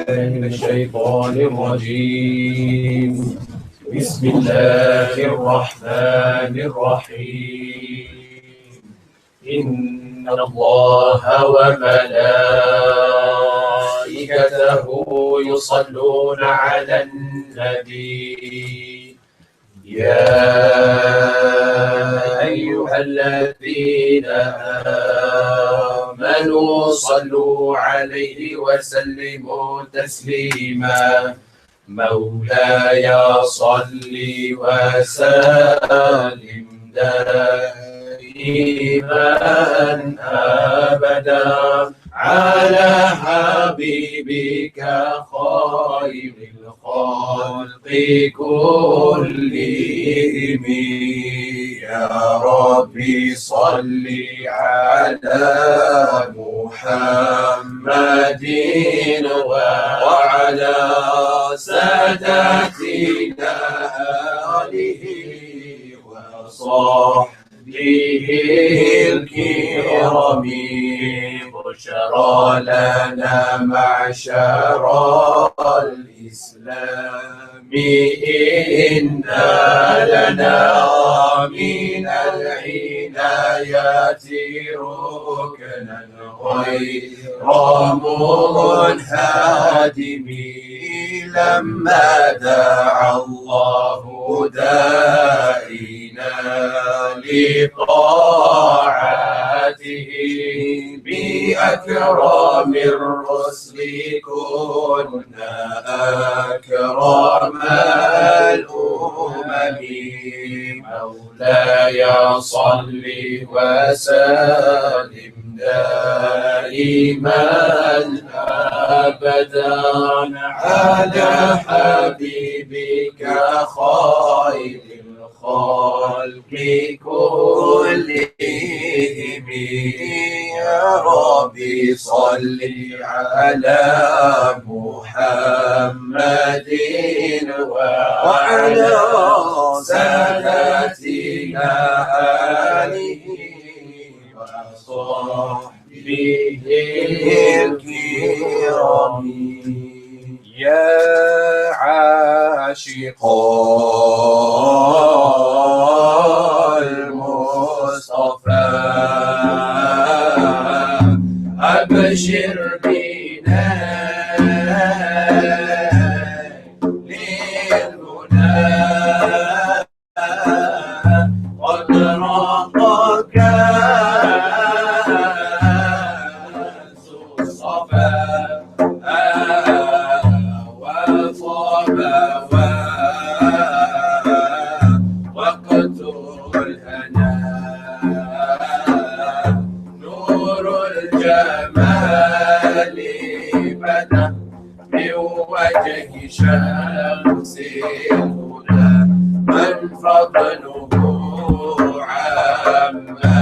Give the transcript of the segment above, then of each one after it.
من الشيطان الرجيم. بسم الله الرحمن الرحيم. إن الله وملائكته يصلون على النبي يا أيها الذين آمنوا صلوا عليه وسلموا تسليما. مولاي صل وسلم دائما أبدا على حبيبك خير الخلق كلهم. يا ربي صل على محمد وعلى سادتنا آله وصحبه الكرام. بشرى لنا معشر الإسلام إنا لنا من العنايات ركنا غير منهدم. لما دعا الله دائنا لطاعته بأكرم الرسل كنا أكرم الأمم. مولاي صل وسلم دائما أبدا على حبيبك خير الخلق كلهم. يا ربي صل على محمد وعلى سادتنا آله وصحبه الكرام. يا عاشقا المصطفى أبشر بنا للهدى قد رقك الصفا وطاب وقت الهنا. نور الجمال بدا من وجه شمس الهدى. من فضله عمانا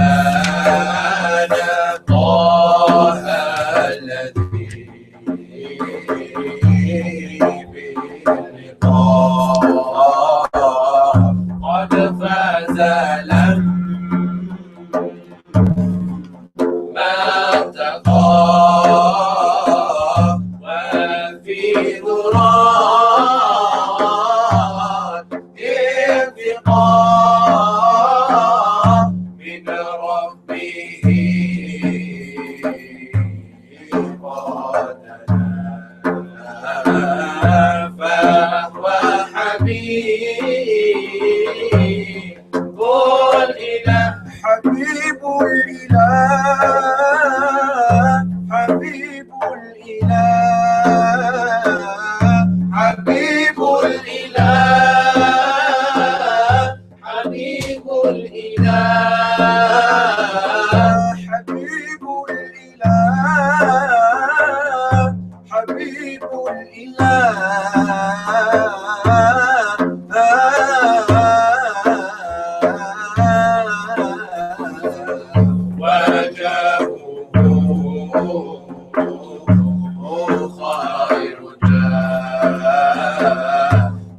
طه الذي باللقاء قد فاز لما اتقى. وفي ذرات ارتقاء من ربه فهو حبيب الإله. حبيب الإله حبيب الإله حبيب الإله حبيب الإله حبيب الإله حبيب خير جاء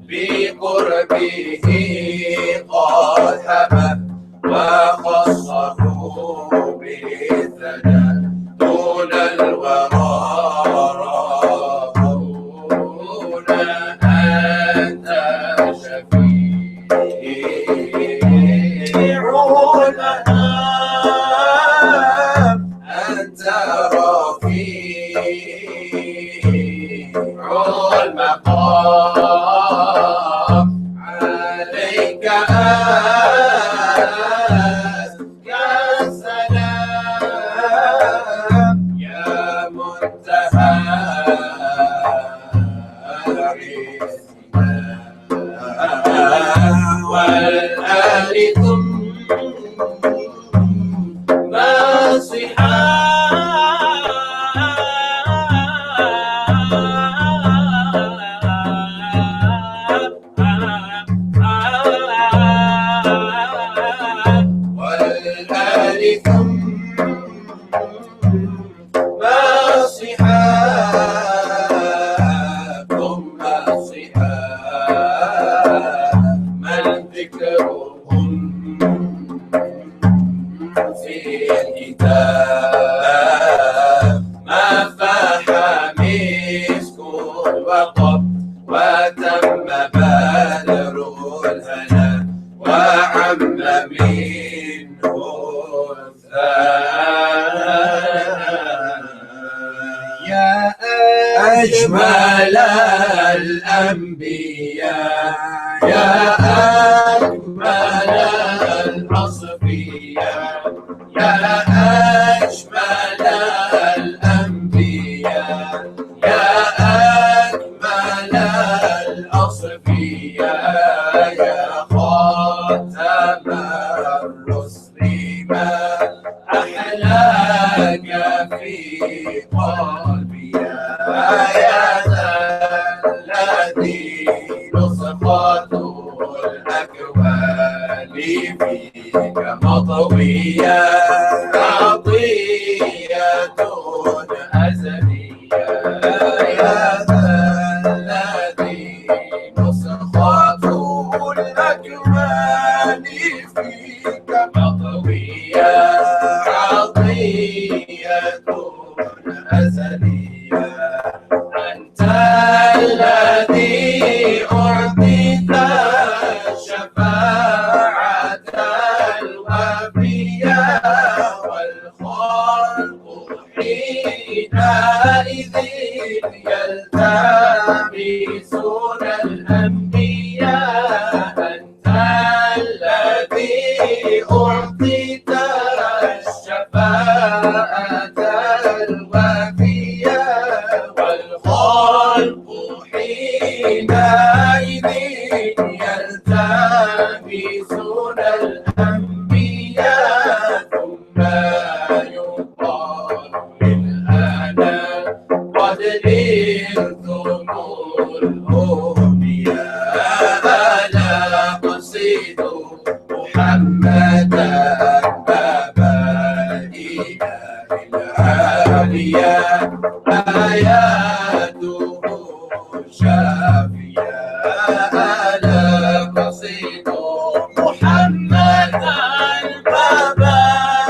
بقربه قد حمى وخصه بالثناء دون الورى المقام عليك يا سلام يا منتهى والآل ثم وتم بدر الهنا وعم منه يا أجمل الأنبياء يا أكمل الأصفياء يا أجمل الأنبياء يا أكمل الأصفياء يا خاتم الرسل ما أحلاك في قلبي يا ذا الذي نسخة الأكوان فيك مطوية عطية أزلية يا ذا الذي نسخة الأكوان فيك مطوية عطية أزلية أنت الذي أعطيت الشفاعة الوفية والخلق حينئذ يلتمسون الأنبياء أنت الذي أعطيت الشفاعة الوفية والخلق حينئذ يلتمسون الأنبياء ثم يقال للأنام قد نلتم الأمنياء ألا قصيد محمدا بابا الإله العالية آياته شافية ألا قصيد محمدا بابا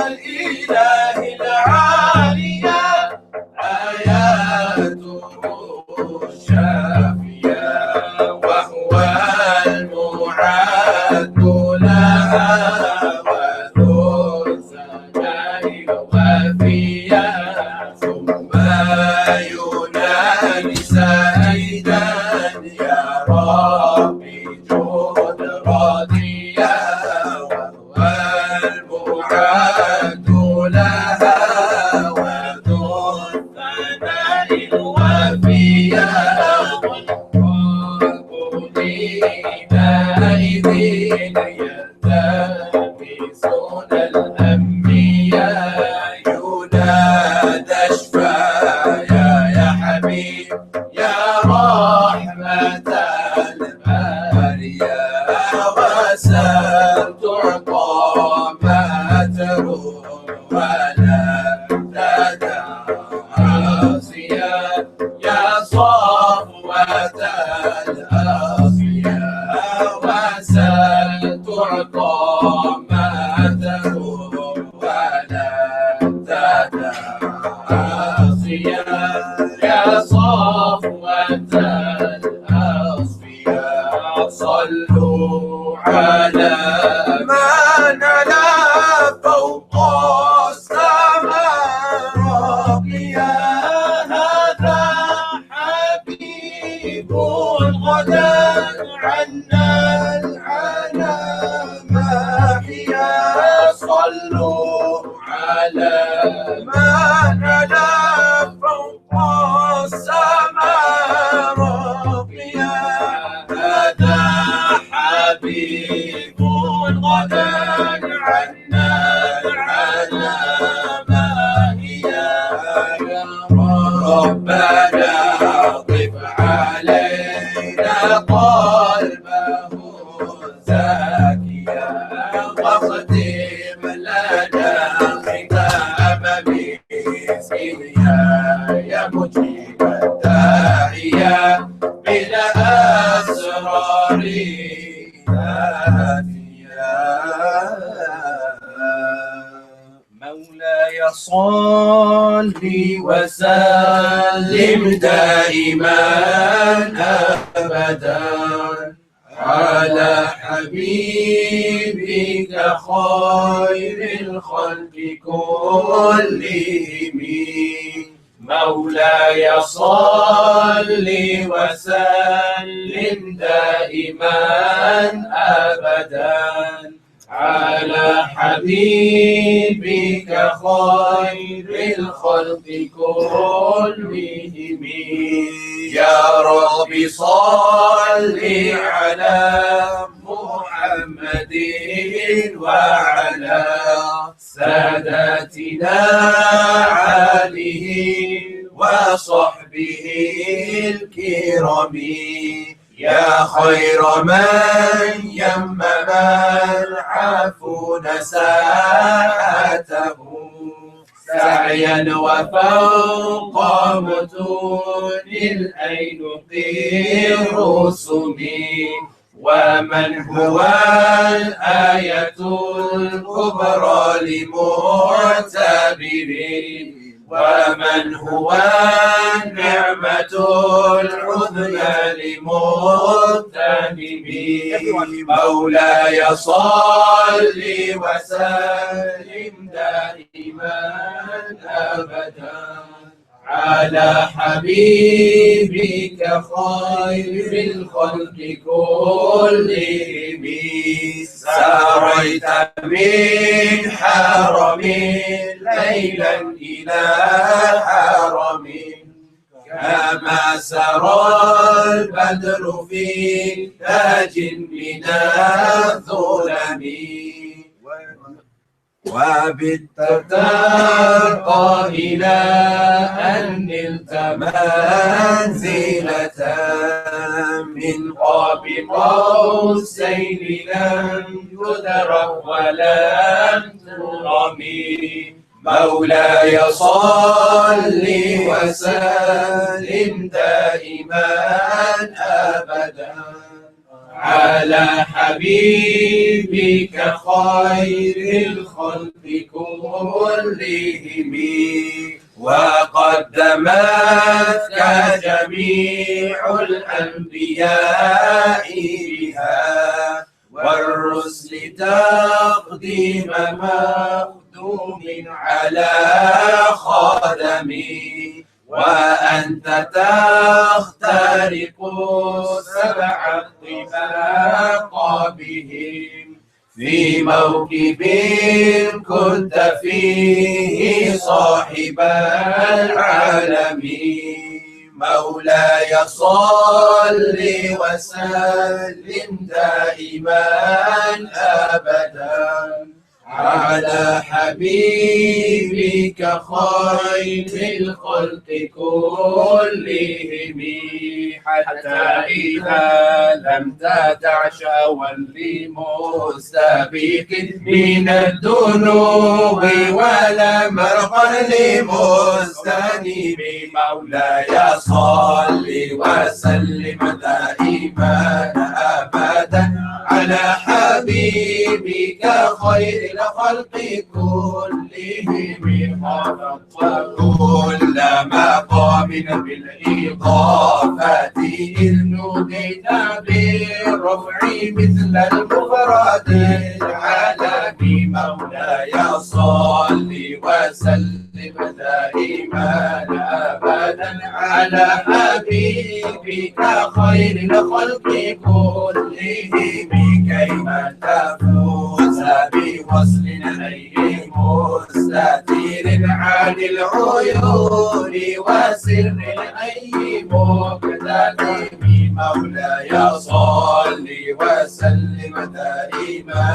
الإله العالية آياته شافية وهو المعاد لها وذو الزمان وفيا ثم ينادي سيدا يا ربي جود راضيا وهو المعاد لها وذو الثناء الوفيا والقلب حينئذ يلتمسون الأنبياء ينادى اشفايا يا حبيب يا رحمة البارية وسل تعطى ما تروم ولا تدع عاصيا يا صفوة الأصفياء وسل تعطى ما تروم ولا تدع عاصيا يا صفوة طف علينا قلبه زاكيا واختم لنا ختام مسكيا يا مجيب الداعية بالأسرار نافيا. مولاي صل وسلم دائما أبدا على حبيبك خير الخلق كلهم. مولاي صل وسلم دائما أبدا على حبيبك خير الخلق كلهم. يا رب صل على محمد وعلى ساداتنا عليه وصحبه الكرام. يا خير من يمم العفو ساعته سعيا وفوق متون الأينق الرسم. ومن هو الآية الكبرى لمعتبرين ومن هو النعمة العظمى لمغتنمين. مولاي صل وسلم دائما أبدا على حبيبك خير الخلق كلهم. ساريت من حرم ليلا إلى حرم كما سرى البدر في تاج من الظلم. وبت ترقى إلى أن نلت منزلة من قاب قوسين لم تدرك ولم ترمي. مولاي صل وسلم دائما أبدا على حبيبك خير الخلق كلهم. وقدمتك جميع الأنبياء بها والرسل تقديم مخدوم على خادمي. وأنت تخترق سبع الطباق بهم في موكب كنت فيه صاحب العالمين. مولاي صل وسلم دائما أبدا على حبيبك خير الخلق كلهم. حتى إذا لم تدع شاوا لمستبيق من الذنوب ولا مرقا لمستنيب. مولاي صل وسلم دائما أبدا على حبيبك خير الخلق كلهم. وكل مقام بالإضافة إذ نودينا بالرفع مثل المفرد العالمي. مولاي صل وسلم دائما أبدا على حبيبك خير الخلق كلهم. كيما تفوز بوصل إليه مستتير عن العيون وسر أي مقتدم. مولاي صل وسلم دائما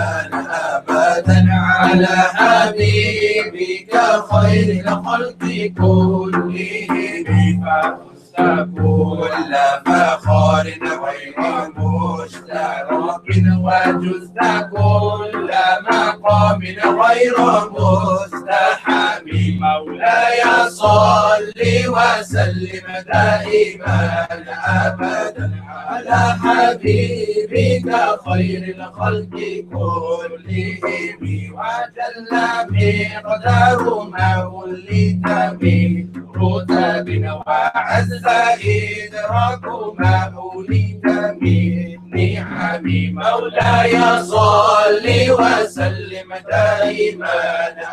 أبدا على حبيبك خير الخلق كلهم. فزت كل فخار غير مشترك وجزت كل مقام غير مستحب مولاي صل وسلم دائما أبدا على حبيبك خير الخلق كلهم وجل مقدار ما ولد من رتب وعز إدراك ما ولد من نعم مولاي صل وسلم دائما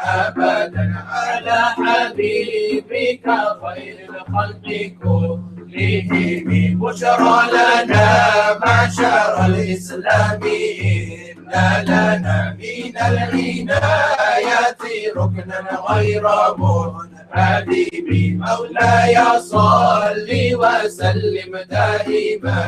أبدا على حبيبك خير الخلق كلهم بشرى لنا معشر الإسلام إن لنا من العناية ركنا غير منهدم مولاي صل وسلم دائما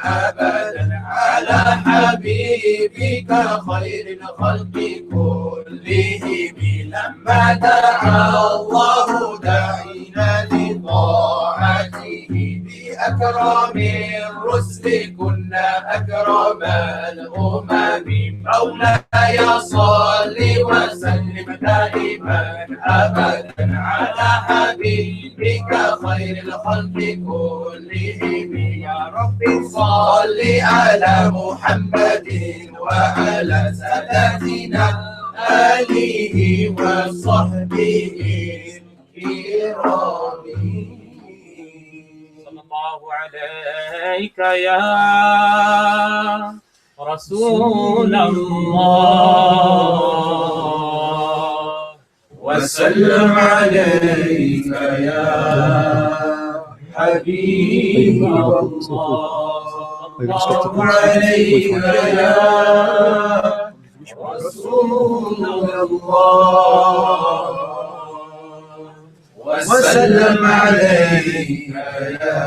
أبدا على حبيبك خير الخلق كلهم لما دعا الله داعينا لطاعته بأكرم الرسل كنا أكرم الأمم مولاي صل وسلم دائما أبدا على حبيبك خير الخلق كلهم يا رب صل على محمد وعلى سادتنا آله وصحبه الكرام صلى الله عليك يا رسول الله وسلم عليك يا حبيب الله عليك يا رسول الله وسلم عليك يا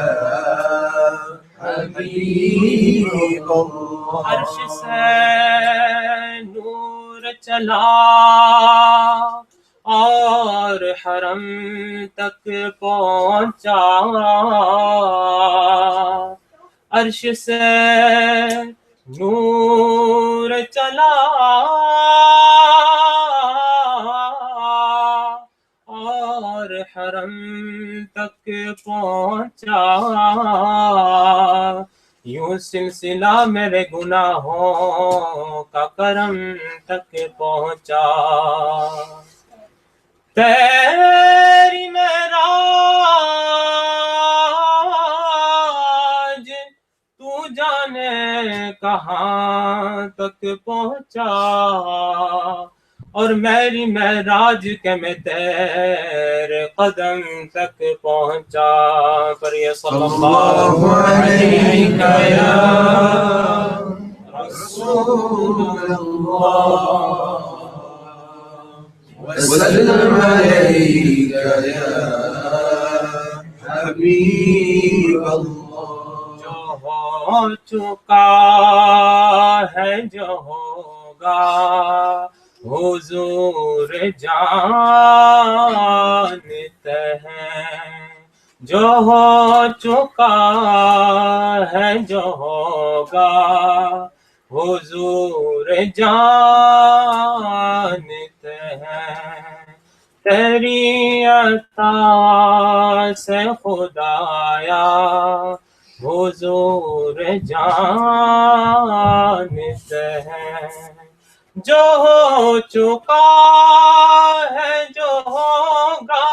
حبيب الله عرش سے نور چلا اور حرم تک پہنچا عرش سے نور چلا اور حرم تک پہنچا یوں سلسلہ میرے گناہوں کا کرم تک پہنچا تیری معراج تو جانے کہاں تک پہنچا اور میری معراج کے میں تیرے قدم تک پہنچا پر یہ صلی اللہ عليك يا رسول الله وسلم عليك يا حبيب الله جو ہو چکا ہے جو ہوگا حضور جانتے ہیں جو ہو چکا ہے جو ہوگا حضور جانتے ہیں تیری عطا سے خدایا حضور جانتے ہیں جو ہو چکا ہے جو ہوگا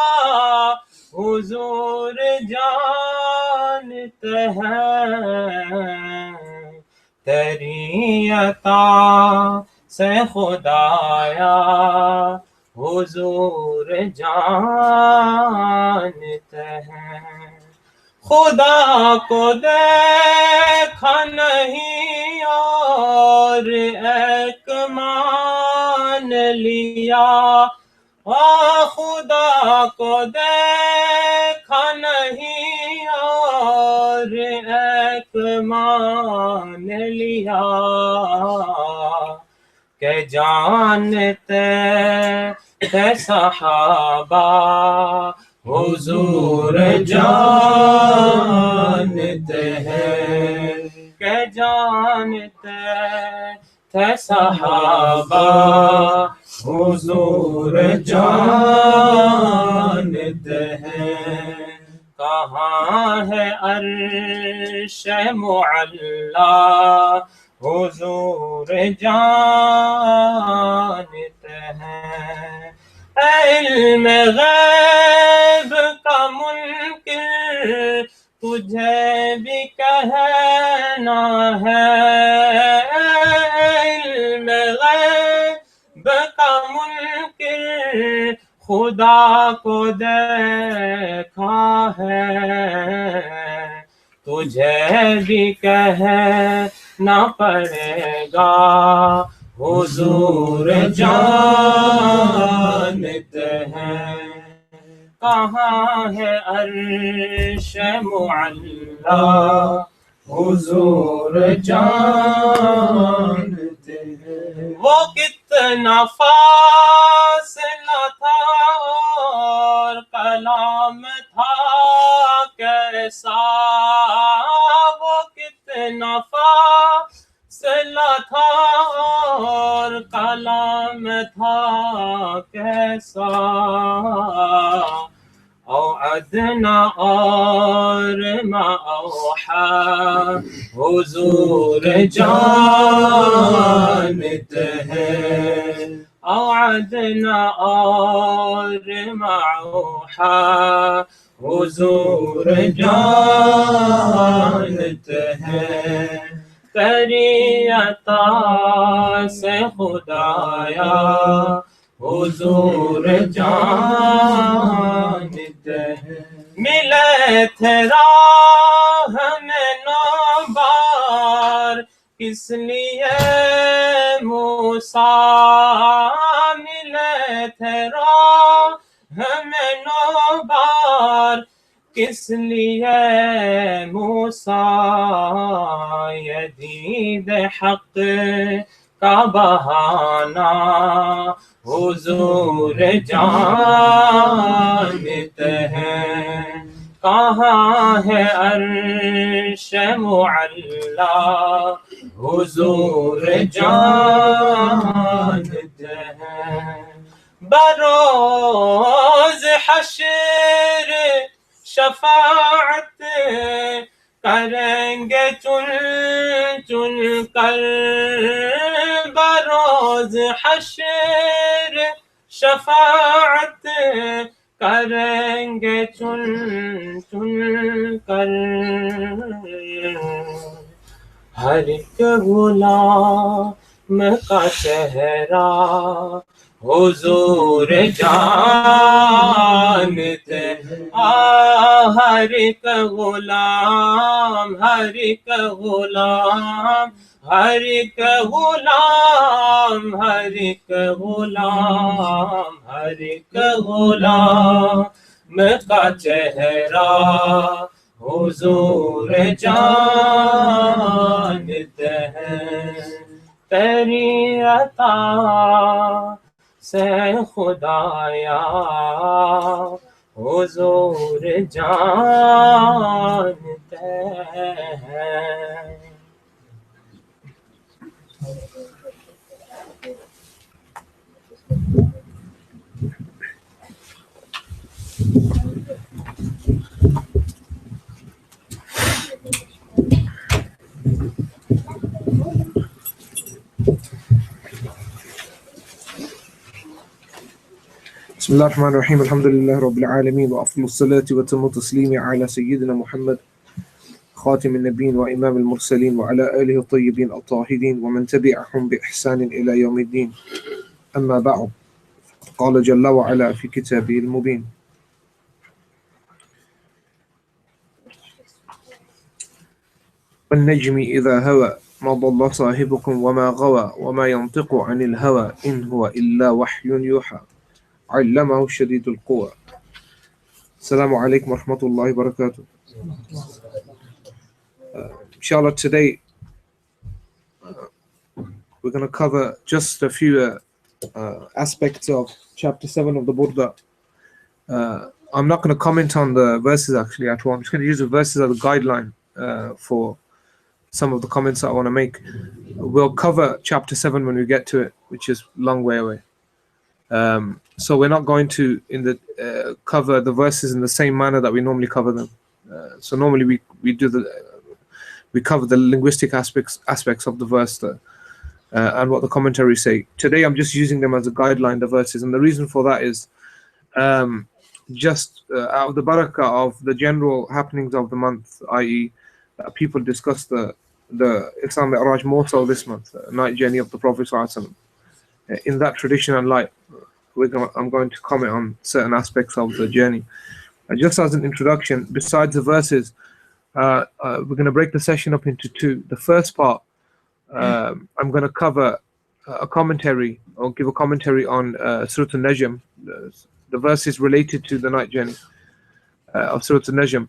حضور جانتے ہیں تیری عطا سے خدایا حضور جانتے ہیں خدا کو دیکھا نہیں اور ایک مان لیا خدا کو دیکھا نہیں اور ایک مان لیا کہ جانتے تھے صحابہ حضور جانتے ہیں کہ جانتے تھے صحابہ حضور جانتے ہیں کہاں ہے عرش معلا حضور جانتے ہیں علم غیب کا منکر تجھے بھی کہنا ہے علم غیب کا منکر خدا کو دیکھا ہے تجھے بھی کہنا پڑے گا حضور جانتے ہیں کہاں ہے عرش معلا حضور جانتے ہیں وہ کتنا فاصلہ تھا اور کلام تھا کیسا وہ کتنا فاصلہ تھا اور کلام تھا کیسا او ادنا اور ما اوحا حضور جانتے ہیں او ادنا اور ما اوحا حضور جانتے ہیں تیری عطا سے خدایا حضور جانتے ہیں ملے تھے راہ میں نو بار کس لیے موسیٰ ملے تھے راہ میں نو بار کس لیے موسیٰ یہ دید حق کا بہانہ حضور جانتے ہیں کہاں ہے عرش معلا حضور جانتے ہیں بروز حشر شفاعت کریں گے چن چن کر بروز حشر شفاعت کریں گے چن چن کر ہر ایک غلام کا چہرہ حضور جانتے ہر ایک غلام ہر ایک غلام ہر ایک غلام ہر ایک غلام ہر ایک غلام کا چہرہ حضور جانتے ہیں تیری عطا سے خدایا حضور جانتے ہیں بسم الله الرحمن الرحيم الحمد لله رب العالمين وأفضل الصلاة وتم التسليم على سيدنا محمد خاتم النبيين وإمام المرسلين وعلى آله الطيبين الطاهرين ومن تبعهم بإحسان إلى يوم الدين أما بعد قال جل وعلا في كتابه المبين والنجم إذا هوى ما ضل صاحبكم وما غوى وما ينطق عن الهوى إن هو إلا وحي يوحى علمه شديد القوى. Assalamu alaikum wa rahmatullahi wa barakatuh. Inshallah, today we're going to cover just a few aspects of chapter 7 of the Burdah. I'm not going to comment on the verses actually at all. I'm just going to use the verses as a guideline for some of the comments that I want to make. We'll cover chapter 7 when we get to it, which is a long way away. So we're not going to cover the verses in the same manner that we normally cover them. So normally we cover the linguistic aspects of the verse and what the commentaries say. Today I'm just using them as a guideline, the verses, and the reason for that is just out of the barakah of the general happenings of the month, i.e. People discuss the Islam Mi'raj more so this month, night journey of the Prophet ﷺ. In that tradition and light, I'm going to comment on certain aspects of the journey. Just as an introduction, besides the verses, we're going to break the session up into two. The first part, I'm going to cover a commentary, or give a commentary on Surah Al-Najm, the verses related to the night journey of Surah Al-Najm.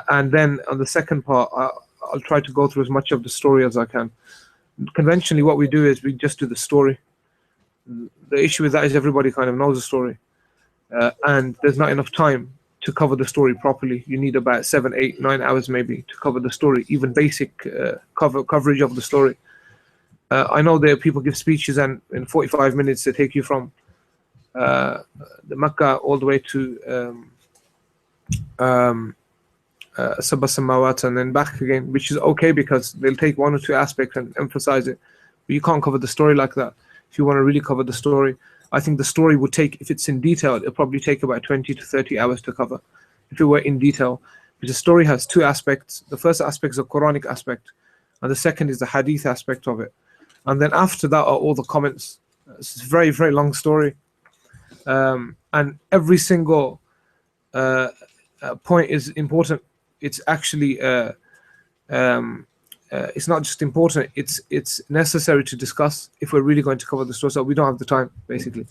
And then on the second part, I'll try to go through as much of the story as I can. Conventionally, what we do is we just do the story. The issue with that is everybody kind of knows the story. And there's not enough time to cover the story properly. You need about 7, 8, 9 hours maybe to cover the story, even basic coverage of the story. I know that people give speeches and in 45 minutes they take you from the Mecca all the way to Sabah Samawat and then back again, which is okay because they'll take one or two aspects and emphasize it. But you can't cover the story like that. If you want to really cover the story, I think the story would take, if it's in detail, it'll probably take about 20 to 30 hours to cover. If it were in detail, because the story has two aspects. The first aspect is a Quranic aspect, and the second is the Hadith aspect of it. And then after that are all the comments. It's a very, very long story, and every single point is important. It's actually it's not just important, it's necessary to discuss if we're really going to cover the story. So we don't have the time, basically.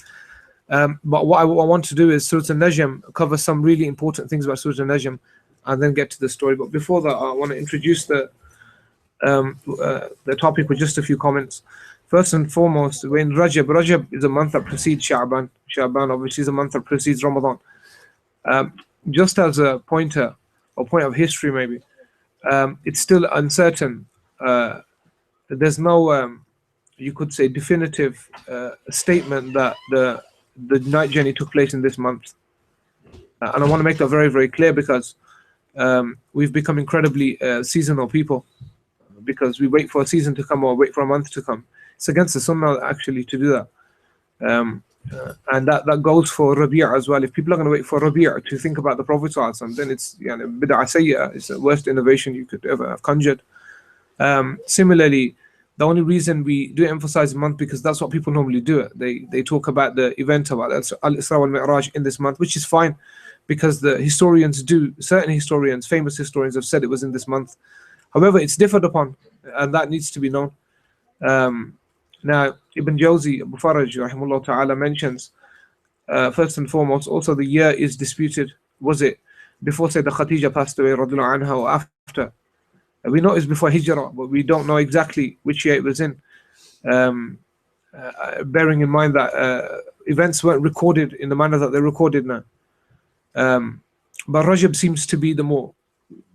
But what I want to do is Surah Al-Najm, cover some really important things about Surah Al-Najm, and then get to the story. But before that, I want to introduce the topic with just a few comments. First and foremost, we're in Rajab. Rajab is a month that precedes Sha'ban. Sha'ban obviously is a month that precedes Ramadan. Just as a pointer, or point of history maybe, it's still uncertain. There's no, you could say, definitive statement that the night journey took place in this month. And I want to make that very, very clear because we've become incredibly seasonal people, because we wait for a season to come or wait for a month to come. It's against the sunnah actually to do that. And that goes for Rabi' as well. If people are going to wait for Rabi' to think about the Prophet ﷺ, then it's bid'ah sayyah. It's the worst innovation you could ever have conjured. Similarly, the only reason we do emphasize the month because that's what people normally do. They talk about the event about al-Isra wal-Mi'raj in this month, which is fine because the historians do, certain historians, famous historians have said it was in this month. However, it's differed upon, and that needs to be known. Now, Ibn Jawzi, Abu Faraj, rahimahullah ta'ala, mentions, first and foremost, also the year is disputed. Was it before Sayyidah Khadija passed away, radhiyallahu anha, or after? We know it's before Hijrah, but we don't know exactly which year it was in. Bearing in mind that events weren't recorded in the manner that they're recorded now. But Rajab seems to be the more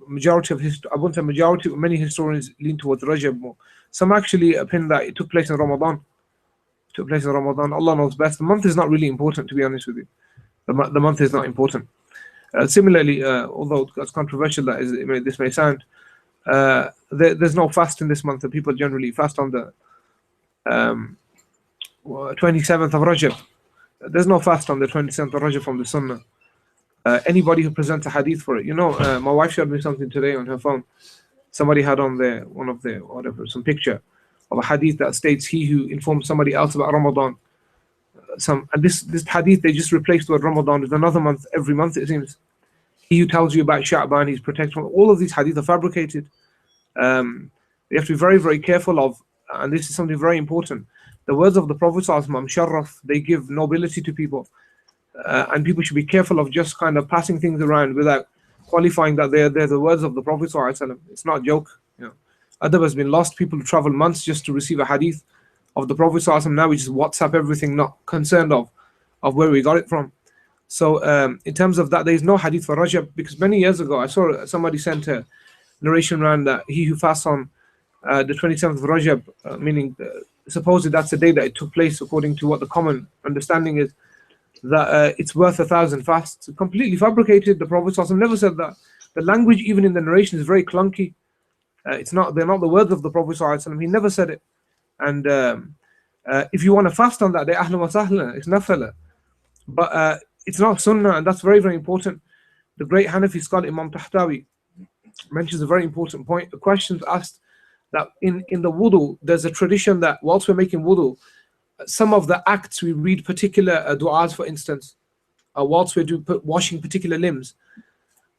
majority of I won't say majority, but many historians lean towards Rajab more. Some actually opinion that it took place in Ramadan. It took place in Ramadan. Allah knows best. The month is not really important, to be honest with you. The month is not important. Similarly, although it's controversial that this may sound, there's no fast in this month. The people generally fast on the 27th of Rajab. There's no fast on the 27th of Rajab from the Sunnah. Anybody who presents a hadith for it, my wife showed me something today on her phone. Somebody had on there some picture of a hadith that states, "He who informs somebody else about Ramadan." And this hadith they just replaced the word Ramadan with another month every month, it seems. He who tells you about Sha'ban, he's protected from. All of these hadith are fabricated. You have to be very, very careful of, and this is something very important. The words of the Prophet Imam Sharaf, they give nobility to people. And people should be careful of just kind of passing things around without qualifying that they're the words of the Prophet ﷺ. It's not a joke. Adab has been lost. People travel months just to receive a hadith of the Prophet ﷺ. Now we just WhatsApp everything, not concerned of where we got it from. So in terms of that, there is no hadith for Rajab, because many years ago I saw somebody sent a narration around that he who fasts on the 27th of Rajab, meaning supposedly that's the day that it took place, according to what the common understanding is, that it's worth 1,000 fasts. Completely fabricated. The Prophet ﷺ never said that. The language, even in the narration, is very clunky. They're not the words of the Prophet ﷺ. He never said it. And if you want to fast on that day, ahlan wa sahlan, it's nafala. But it's not sunnah, and that's very, very important. The great Hanafi scholar Imam Tahtawi mentions a very important point. The question's asked that in the wudu, there's a tradition that whilst we're making wudu, some of the acts we read particular du'as, for instance, whilst we're washing particular limbs.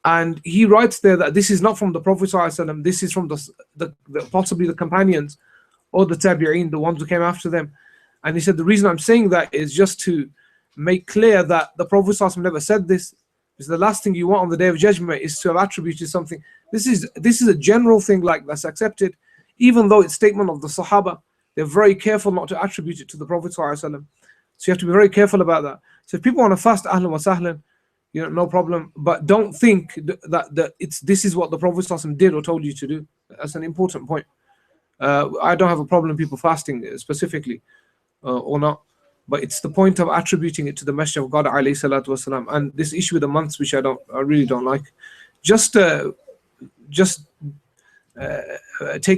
And he writes there that this is not from the Prophet ﷺ, this is from the possibly the companions or the tabi'een, the ones who came after them. And he said the reason I'm saying that is just to make clear that the Prophet ﷺ never said this, because the last thing you want on the Day of Judgment is to have attributed something. This is a general thing like that's accepted, even though it's statement of the Sahaba. They're very careful not to attribute it to the Prophet ﷺ. So you have to be very careful about that. So if people want to fast, ahlan wa sahlan, no problem. But don't think that this is what the Prophet ﷺ did or told you to do. That's an important point. I don't have a problem people fasting specifically or not. But it's the point of attributing it to the Messenger of God alayhi salatu wasalam. And this issue with the months, which I really don't like. Just take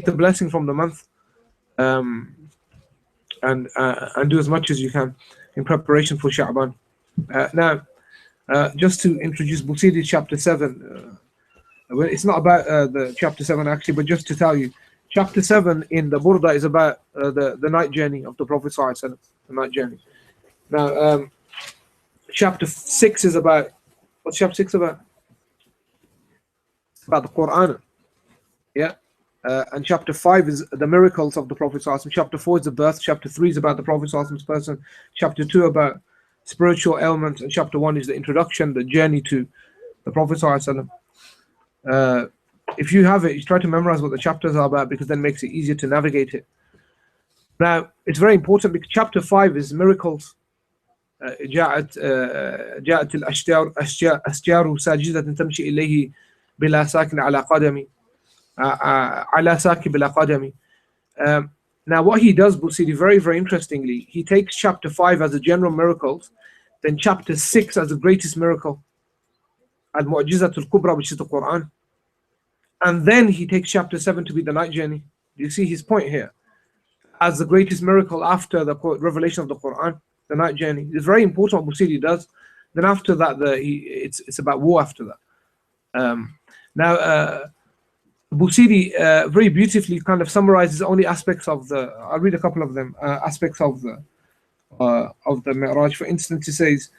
the blessing from the month, and do as much as you can in preparation for Sha'ban. Now, just to introduce Busayri chapter 7. Well, it's not about the chapter 7 actually, but just to tell you, chapter 7 in the Burdah is about the night journey of the Prophet ﷺ, the night journey. Now, chapter 6 is about, what's chapter 6 about? About the Quran. Yeah. And chapter 5 is the miracles of the Prophet ﷺ. Chapter 4 is the birth. Chapter 3 is about the Prophet ﷺ's person. Chapter 2 about spiritual elements. And chapter 1 is the introduction, the journey to the Prophet ﷺ. If you have it, you try to memorize what the chapters are about, because then it makes it easier to navigate it. Now, it's very important because chapter 5 is miracles. جاءت الأشجار ساجدة تمشي إليه بلا ساكن على قدمي على ساكن بلا قدمي. Now what he does, Busayri, very, very interestingly, he takes chapter 5 as the general miracles, then chapter 6 as the greatest miracle, al-Mu'jizatul Kubra, which is the Quran, and then he takes chapter 7 to be the night journey. Do you see his point here? As the greatest miracle after the revelation of the Quran, the night journey. It's very important what Busayri does. Then after that, it's about war after that. Now, Busayri very beautifully kind of summarizes only aspects of I'll read a couple of them, aspects of the Mi'raj. For instance, he says,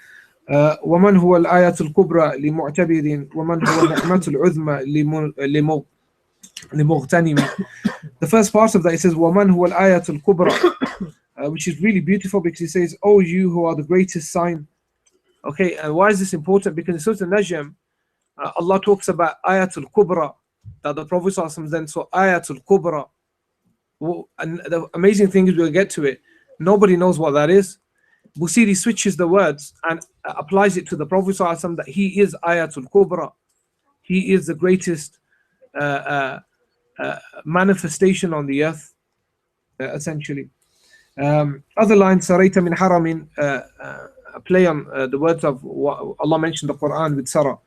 وَمَنْ هُوَ الْآيَةُ الْكُبْرَى لِمُعْتَبِرٍ وَمَنْ هُوَ النِّعْمَةُ الْعُظْمَى لِمُغْتَنِمٍ. The first part of that, it says, وَمَنْ هُوَ الْآيَةُ الْكُبْرَى, which is really beautiful, because he says, oh, you who are the greatest sign. Okay, and why is this important? Because in Surah Najm, Allah talks about Ayatul Kubra, that the Prophet ﷺ then saw Ayatul Kubra. And the amazing thing is, we'll get to it, nobody knows what that is. Busayri switches the words and applies it to the Prophet ﷺ, that he is Ayatul Kubra. He is the greatest manifestation on the earth, essentially. Other lines, Sarayta min haramin, play on the words of what Allah mentioned the Quran with Sarah,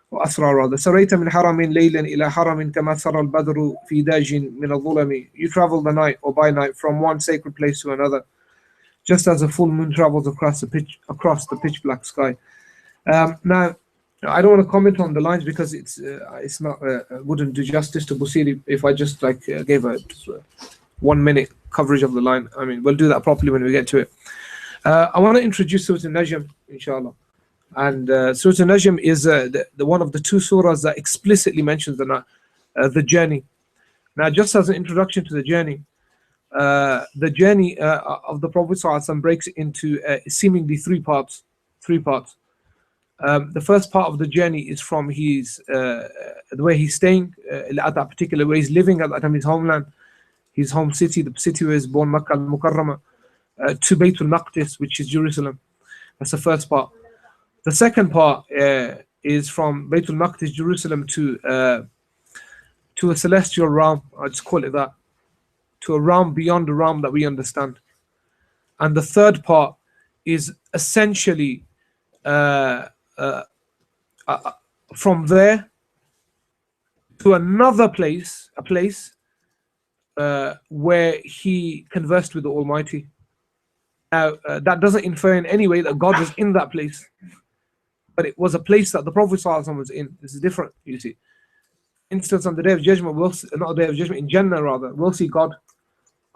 or Asra rather. Sarayta min haramin laylan ila haramin kama sara al-badru fi dajin min al-dhulami. You travel the night or by night from one sacred place to another, just as a full moon travels across the pitch black sky. Now, I don't want to comment on the lines because it's not wouldn't do justice to Busayri if I just gave a 1 minute coverage of the line. I mean, we'll do that properly when we get to it. I want to introduce Surah Najm, inshallah. And Surah Najm is the one of the two surahs that explicitly mentions the journey. Now, just as an introduction to the journey of the Prophet ﷺ breaks into seemingly three parts. The first part of the journey is from the way he's staying at that particular way he's living at that time, his homeland, his home city, the city where he's born, Makkah al-Mukarramah, to Baytul Maqdis, which is Jerusalem. That's the first part. The second part is from Baytul Maqdis, Jerusalem, to a celestial realm. I just call it that, to a realm beyond the realm that we understand. And the third part is essentially from there to another place, a place where he conversed with the Almighty. Now, that doesn't infer in any way that God was in that place, but it was a place that the Prophet ﷺ was in. This is different, you see. Instance, on the Day of Judgment, not the Day of Judgment, in Jannah rather, we'll see God,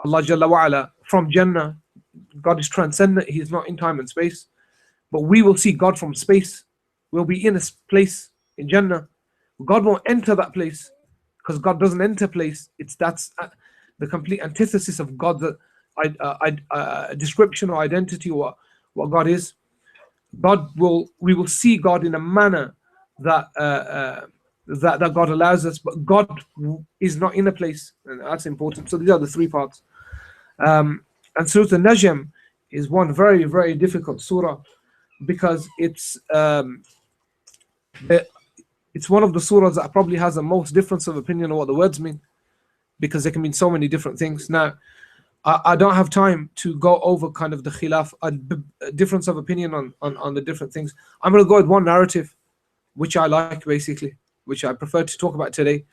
Allah Jalla wa'ala, from Jannah. God is transcendent, He is not in time and space. But we will see God from space. We'll be in a place in Jannah. God won't enter that place because God doesn't enter place. That's the complete antithesis of God's description or identity, or what God is. We will see God in a manner that that God allows us, but God is not in a place, and that's important. So these are the three parts. And Surah Najm is one very, very difficult surah because it's one of the surahs that probably has the most difference of opinion on what the words mean, because they can mean so many different things. Now, I don't have time to go over kind of the khilaf, a difference of opinion on the different things. I'm going to go with one narrative, which I like basically, which I prefer to talk about today.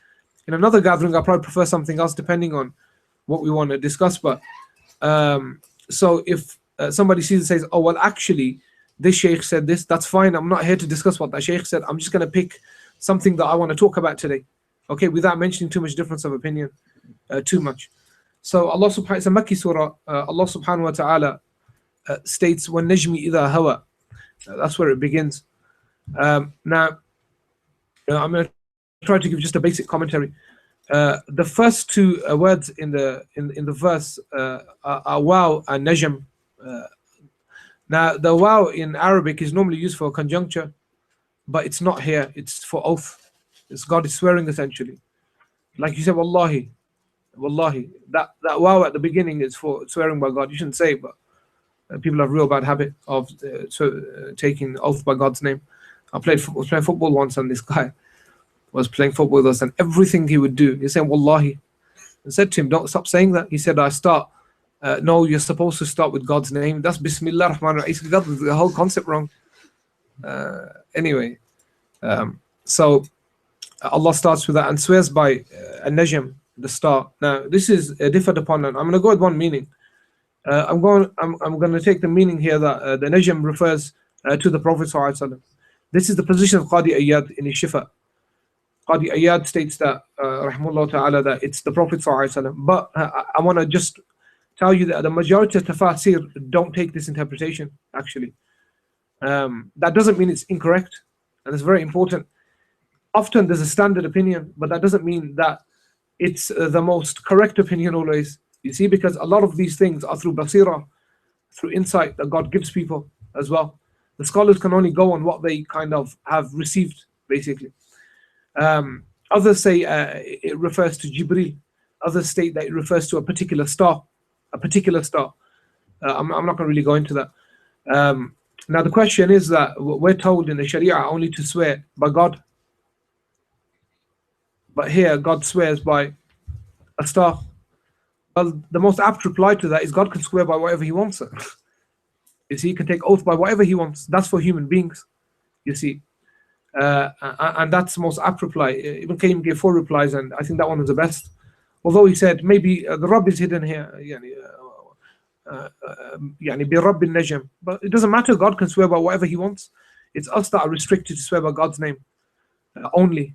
In another gathering, I'll probably prefer something else depending on what we want to discuss. But so if somebody sees and says, oh, well, actually, this sheikh said this, that's fine. I'm not here to discuss what that sheikh said. I'm just going to pick something that I want to talk about today, okay, without mentioning too much difference of opinion, too much. So Allah subhanahu, it's a Makki surah. Allah subhanahu wa ta'ala states, وَالنَّجْمِ إِذَا هَوَى. That's where it begins. Now, I'm going to try to give just a basic commentary. The first two words in the verse are waw and najm. Now, the waw in Arabic is normally used for conjuncture, but it's not here. It's for oath. It's God is swearing essentially. Like you said, wallahi. Wallahi. That waw at the beginning is for swearing by God. You shouldn't say it, but people have a real bad habit of taking oath by God's name. I was playing football once, and this guy was playing football with us, and everything he would do, he said wallahi. I said to him, don't stop saying that. He said, I start. No, you're supposed to start with God's name. That's Bismillah Rahman Rahim. He got the whole concept wrong. Anyway, so Allah starts with that and swears by Najm, the star. Now, this is differed upon, and I'm going to go with one meaning. I'm going to take the meaning here that the Najm refers to the Prophet ﷺ. This is the position of Qadi Ayyad in his Shifa. Qadi Ayyad states that, rahimahullah ta'ala, that it's the Prophet ﷺ. But I want to just tell you that the majority of tafasir don't take this interpretation, actually. That doesn't mean it's incorrect, and it's very important. Often there's a standard opinion, but that doesn't mean that it's the most correct opinion always. You see, because a lot of these things are through basira, through insight that God gives people as well. The scholars can only go on what they kind of have received, basically. Others say it refers to Jibril. Others state that it refers to a particular star. I'm not going to really go into that. Now the question is that we're told in the Sharia only to swear by God. But here God swears by a star. Well, the most apt reply to that is God can swear by whatever He wants. You see, He can take oath by whatever He wants. That's for human beings, you see. And that's the most apt reply. Ibn Qayyim gave 4 replies, and I think that one was the best. Although he said maybe the Rabb is hidden here, bi Rabb al-Najm. But it doesn't matter, God can swear by whatever He wants. It's us that are restricted to swear by God's name only.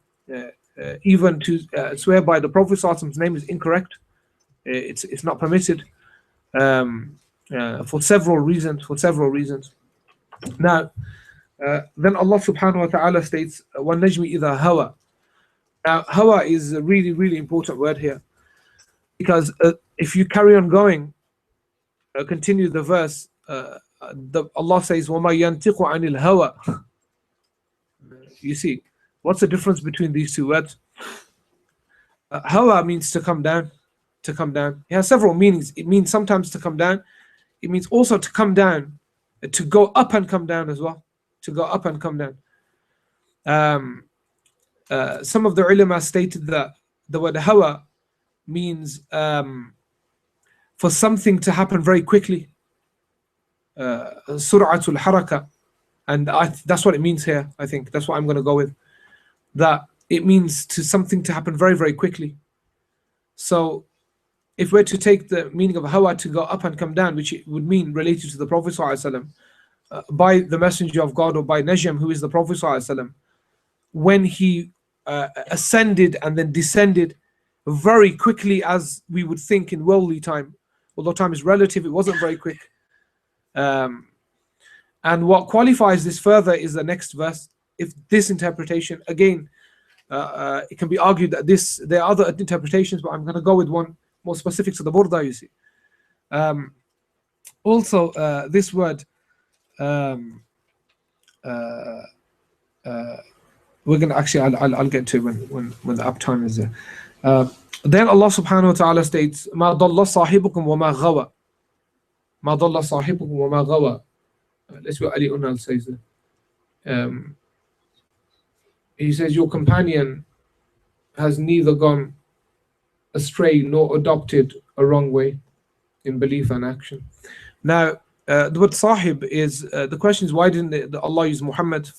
Even to swear by the Prophet ﷺ's name is incorrect. It's not permitted for several reasons. Now, then Allah subhanahu wa ta'ala states, وَالنَّجْمِ إِذَا هَوَى. Now, hawa is a really, really important word here, because if you carry on going, continue the verse, Allah says, وَمَا يَنْتِقُ عَنِ الْهَوَى. You see, what's the difference between these two words? Hawa means to come down. To come down. It has several meanings. It means sometimes to come down. It means also to come down, to go up and come down as well. to go up and come down. Some of the ulama stated that the word hawa means for something to happen very quickly. Sur'atul haraka. And that's what it means here, I think. That's what I'm going to go with. That it means to something to happen very, very quickly. So if we're to take the meaning of hawa to go up and come down, which it would mean related to the Prophet ﷺ, by the Messenger of God, or by Najm, who is the Prophet ﷺ, when he ascended and then descended very quickly, as we would think in worldly time, although time is relative, it wasn't very quick. And what qualifies this further is the next verse. If this interpretation, again, it can be argued that there are other interpretations, but I'm going to go with one more specific to the Burdah, you see. Also, this word, we're going to actually, I'll get to it when the uptime is there. Then Allah subhanahu wa ta'ala states, مَا ضَلَّ صَاحِبُكُمْ وَمَا غَوَى. مَا ضَلَّ صَاحِبُكُمْ وَمَا غَوَى. Let's see what Ali Unal says there. He says, your companion has neither gone astray nor adopted a wrong way in belief and action. Now, the word sahib is, the question is, why didn't Allah use Muhammad?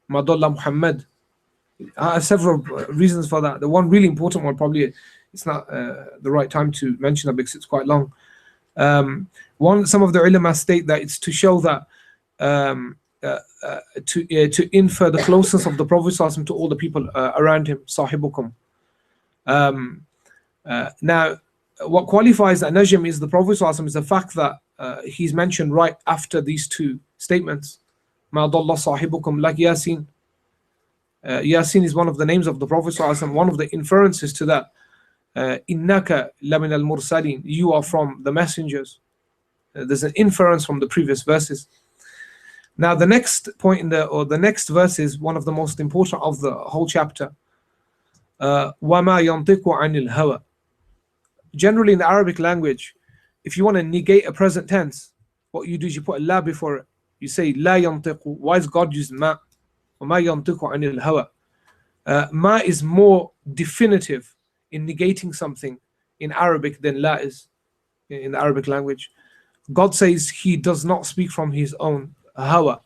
Ma dalla Muhammad. Several reasons for that. The one really important one, probably it's not the right time to mention that because it's quite long. Some of the ulama state that it's to show that to infer the closeness of the Prophet ﷺ to all the people around him, sahibukum. Now, what qualifies that Najm is the Prophet ﷺ is the fact that he's mentioned right after these two statements. Ma dalla sahibukum, like Yasin. Yasin is one of the names of the Prophet ﷺ. One of the inferences to that, innaka lamin al-mursalin, you are from the messengers. There's an inference from the previous verses. Now the next point the next verse is one of the most important of the whole chapter. وَمَا يَنْطِقُ عَنِ الْهَوَى. Generally in the Arabic language, if you want to negate a present tense, what you do is you put a la before it. You say la yantiqu. Why is God using ma? وَمَا يَنْطِقُ عَنِ الْهَوَى. Ma is more definitive in negating something in Arabic than la is in the Arabic language. God says he does not speak from his own hawa.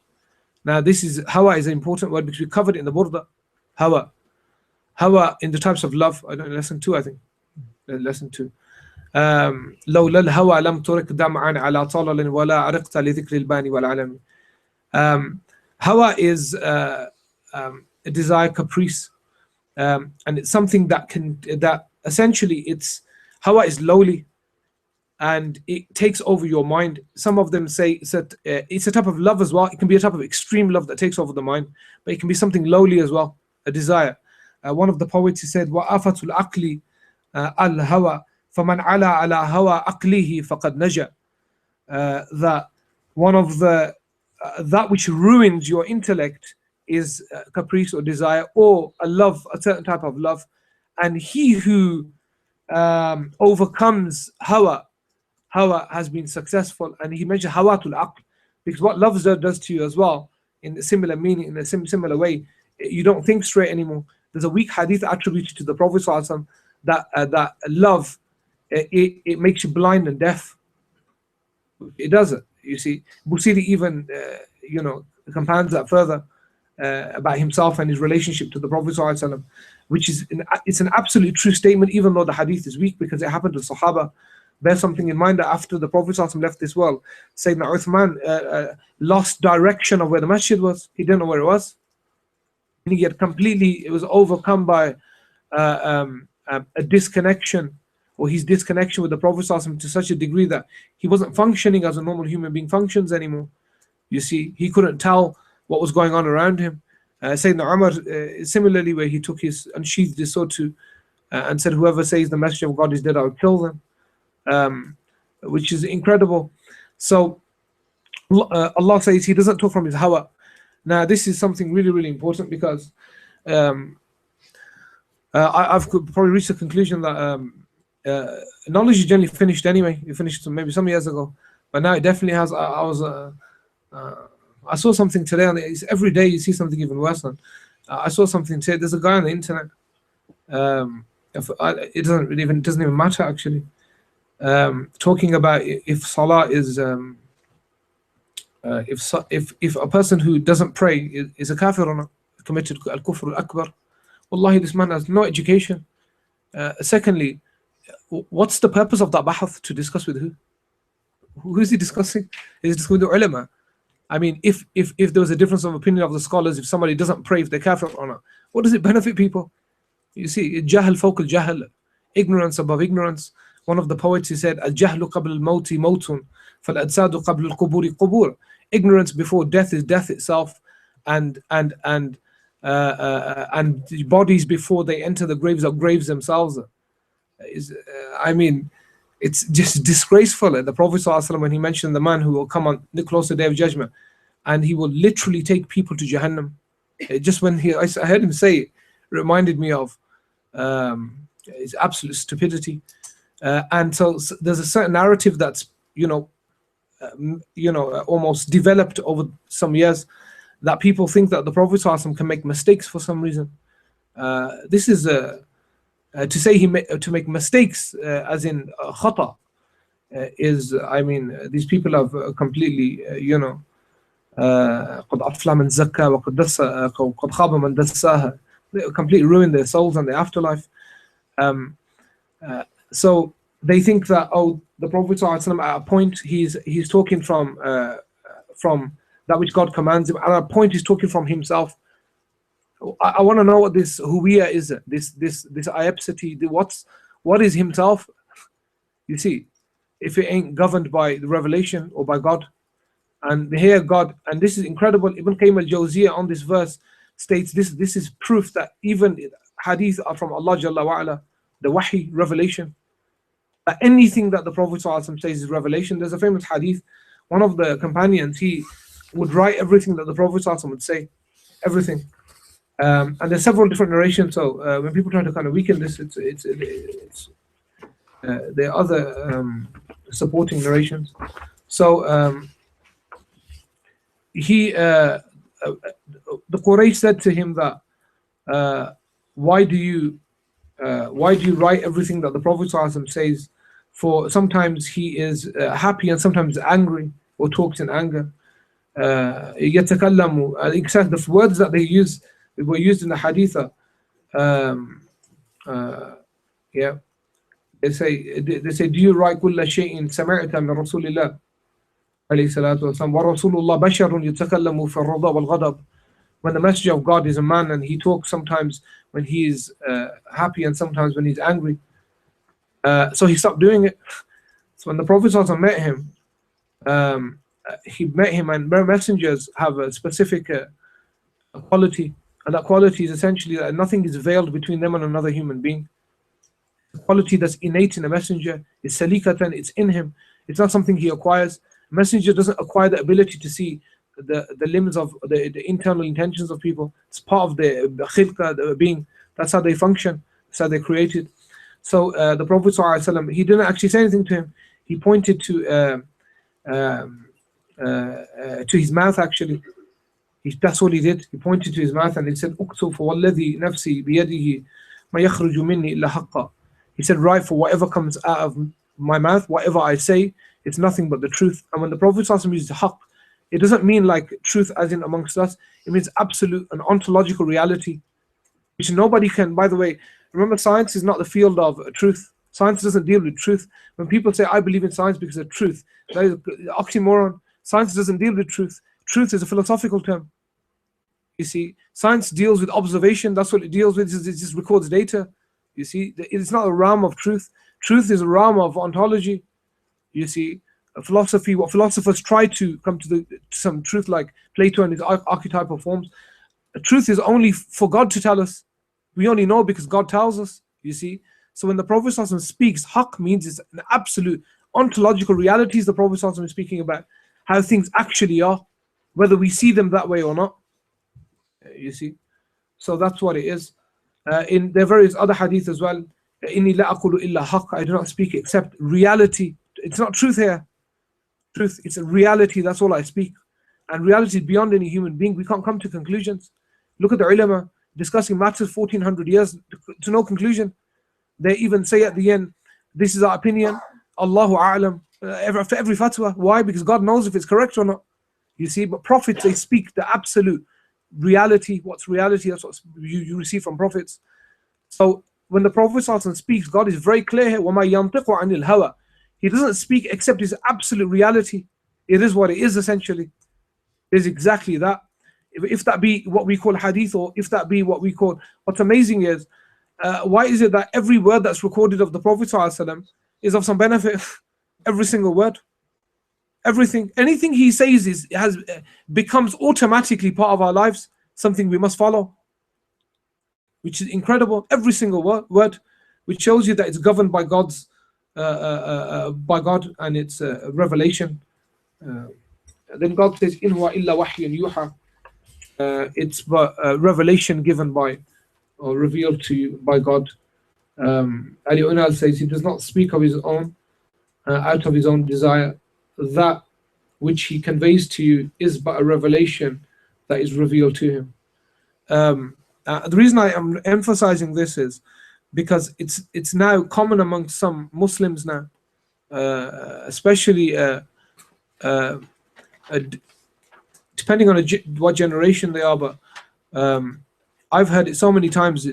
Now hawa is an important word because we covered it in the Burdah. Hawa in the types of love. I don't know, lesson 2, I think. Lesson 2. لولا الهوى لم ترك دمعا على طلل ولا عرقت لذكر الباني والعلم. Hawa is a desire, caprice, and it's something that essentially hawa is lowly and it takes over your mind. Some of them say it's a type of love as well. It can be a type of extreme love that takes over the mind, but it can be something lowly as well, a desire. One of the poets, he said, وَآفَةُ الْعَقْلِ الْهَوَى فَمَنْ عَلَى عَلَى هَوَى عَقْلِهِ فَقَدْ نَجَى. That one of the that which ruins your intellect is caprice or desire, or a certain type of love. And he who overcomes hawa has been successful. And he mentioned hawatul aql, because what love does to you as well, in a similar meaning, in a similar way, you don't think straight anymore. There's a weak hadith attributed to the Prophet ﷺ that love, it makes you blind and deaf. It doesn't. You see, Busayri even compounds that further about himself and his relationship to the Prophet ﷺ, which is it's an absolute true statement, even though the hadith is weak because it happened to Sahaba. Bear something in mind that after the Prophet ﷺ left this world, Sayyidina Uthman lost direction of where the masjid was. He didn't know where it was. And it was overcome by a disconnection, or his disconnection with the Prophet ﷺ to such a degree that he wasn't functioning as a normal human being functions anymore. You see, he couldn't tell what was going on around him. Sayyidina Umar, similarly, where he unsheathed his sword and said, whoever says the Messenger of God is dead, I will kill them, which is incredible. So Allah says he doesn't talk from his hawa. Now this is something really, really important, because I've probably reached the conclusion that knowledge is generally finished anyway. It finished maybe some years ago, but now it definitely has. I was I saw something today, and every day you see something even worse. I saw something today. There's a guy on the internet. It doesn't even matter actually. Talking about if salah is if a person who doesn't pray is a kafir or not, committed al-kufr al-akbar. Wallahi, this man has no education. Secondly, what's the purpose of that bahath? To discuss with who? Who is he discussing? Is he discussing with the ulama? I mean, if there was a difference of opinion of the scholars, if somebody doesn't pray, if they're kafir or not, what does it benefit people? You see, jahl fawq al-jahl, ignorance above ignorance. One of the poets, he said, al-jahlu qabl al-mawti mawtun, fal-adsadu qabl al-quburi qubur. Ignorance before death is death itself, and bodies before they enter the graves are graves themselves. I mean, it's just disgraceful. The Prophet ﷺ, when he mentioned the man who will come on the closer day of judgment, and he will literally take people to Jahannam. Just when I heard him say it, reminded me of his absolute stupidity. And so there's a certain narrative that's almost developed over some years, that people think that the Prophet ﷺ can make mistakes for some reason. This is to say to make mistakes, as in khata, is, I mean, these people have completely, قد أفلح من زكى وقد خاب من دساها. They completely ruined their souls and their afterlife. So they think that, the Prophet ﷺ, at a point he's talking from that which God commands him, at a point he's talking from himself. I want to know what this huwiyah is, this iapsity, what is himself? You see, if it ain't governed by the revelation or by God. And here God, and this is incredible, Ibn Qayyim al-Jawziyah on this verse states this is proof that even hadith are from Allah Jalla wa'ala, the wahi, revelation. That anything that the Prophet ﷺ says is revelation. There's a famous hadith, one of the companions, he would write everything that the Prophet ﷺ would say, everything. And there's several different narrations, so when people try to kind of weaken this, there are other supporting narrations. So the Quraysh said to him that why do you write everything that the Prophet ﷺ says? For sometimes he is happy and sometimes angry, or talks in anger. يتكلم, except the words that they were used in the hadith. They say, do you write كل شيء سمعت من رسول الله عليه الصلاة والسلام ورسول الله بشر يتكلم في الرضا والغضب. When the messenger of God is a man and he talks sometimes when he is happy and sometimes when he's angry. So he stopped doing it. So when the Prophet also met him, and messengers have a specific quality, and that quality is essentially that nothing is veiled between them and another human being. The quality that's innate in a messenger is salikatan, it's in him. It's not something he acquires. A messenger doesn't acquire the ability to see the limbs of the internal intentions of people. It's part of the khilqa, the being. That's how they function. That's how they're created. So the Prophet ﷺ, he didn't actually say anything to him. He pointed to his mouth actually. That's all he did. He pointed to his mouth and he said, "Uktub فوالذي نفسي بيده ما يخرج مني إلا حقا." He said, "Write, for whatever comes out of my mouth, whatever I say, it's nothing but the truth." And when the Prophet ﷺ uses haqq, it doesn't mean like truth as in amongst us. It means absolute and ontological reality, which nobody can. By the way, remember, science is not the field of truth. Science doesn't deal with truth. When people say, "I believe in science because of truth," that is oxymoron. Science doesn't deal with truth. Truth is a philosophical term. You see, science deals with observation. That's what it deals with. It just records data. You see, it's not a realm of truth. Truth is a realm of ontology. You see, philosophy, what philosophers try to come to some truth, like Plato and his archetypal forms. Truth is only for God to tell us. We only know because God tells us. You see, so when the Prophet ﷺ speaks, haqq means it's an absolute ontological realities. The Prophet ﷺ is speaking about how things actually are, whether we see them that way or not. You see, so that's what it is. In there are various other hadith as well. Inni la aqulu illa haqq. I do not speak except reality. It's not truth here. Truth, it's a reality. That's all I speak. and reality is beyond any human being. We can't come to conclusions. Look at the ulama discussing matters 1400 years to no conclusion. They even say at the end, this is our opinion, Allahu A'lam, after every fatwa. Why? Because God knows if it's correct or not. You see, but prophets, they speak the absolute reality. What's reality? That's what you receive from prophets. So when the Prophet speaks, God is very clear here. وَمَا يَنْطِقُ عَنِ الْهَوَى. He doesn't speak except his absolute reality. It is what it is, essentially. It is exactly that. If that be what we call hadith, or if that be what we call, what's amazing is, why is it that every word that's recorded of the Prophet ﷺ is of some benefit? Every single word. Everything. Anything he says becomes automatically part of our lives, something we must follow. Which is incredible. Every single word, which shows you that it's governed by God's by God and its revelation. Then God says, "In huwa illa wahyun yuha." It's revelation given by or revealed to you by God. Ali Unal says he does not speak of his own, out of his own desire. That which he conveys to you is but a revelation that is revealed to him. The reason I am emphasizing this is because it's now common among some Muslims now, especially depending on what generation they are. But I've heard it so many times. I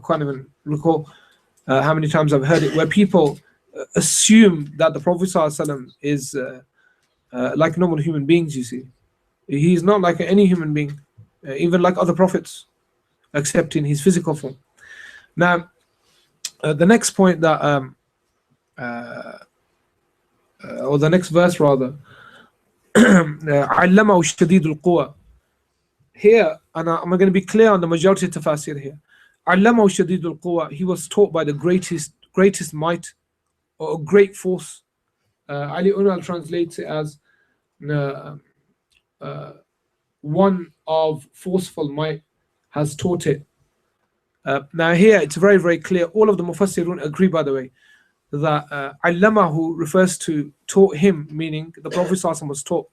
can't even recall how many times I've heard it, where people assume that the Prophet ﷺ is like normal human beings. You see, he's not like any human being, even like other prophets, except in his physical form. Now, the next point that, or the next verse rather, عَلَّمَهُ شَدِيدُ الْقُوَى. Here, and I'm going to be clear on the majority of tafasir here. عَلَّمَهُ شَدِيدُ الْقُوَى. He was taught by the greatest might, or great force. Ali Unal translates it as one of forceful might has taught it. Now here it's very, very clear. All of the Mufassirun agree, by the way, that Allamahu refers to taught him, meaning the Prophet ﷺ was taught.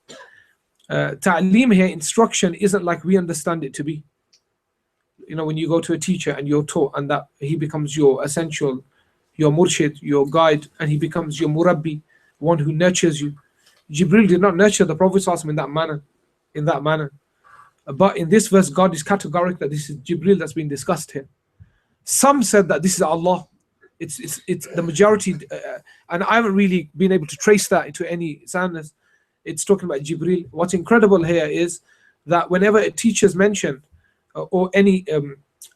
Ta'aleem here, instruction, isn't like we understand it to be. You know, when you go to a teacher and you're taught, and that he becomes your essential, your murshid, your guide, and he becomes your murabbi, one who nurtures you. Jibril did not nurture the Prophet ﷺ in that manner. But in this verse, God is categorical that this is Jibril that's being discussed here. Some said that this is Allah. It's the majority, and I haven't really been able to trace that into any soundness. It's talking about Jibril. What's incredible here is that whenever a teacher is mentioned, or any,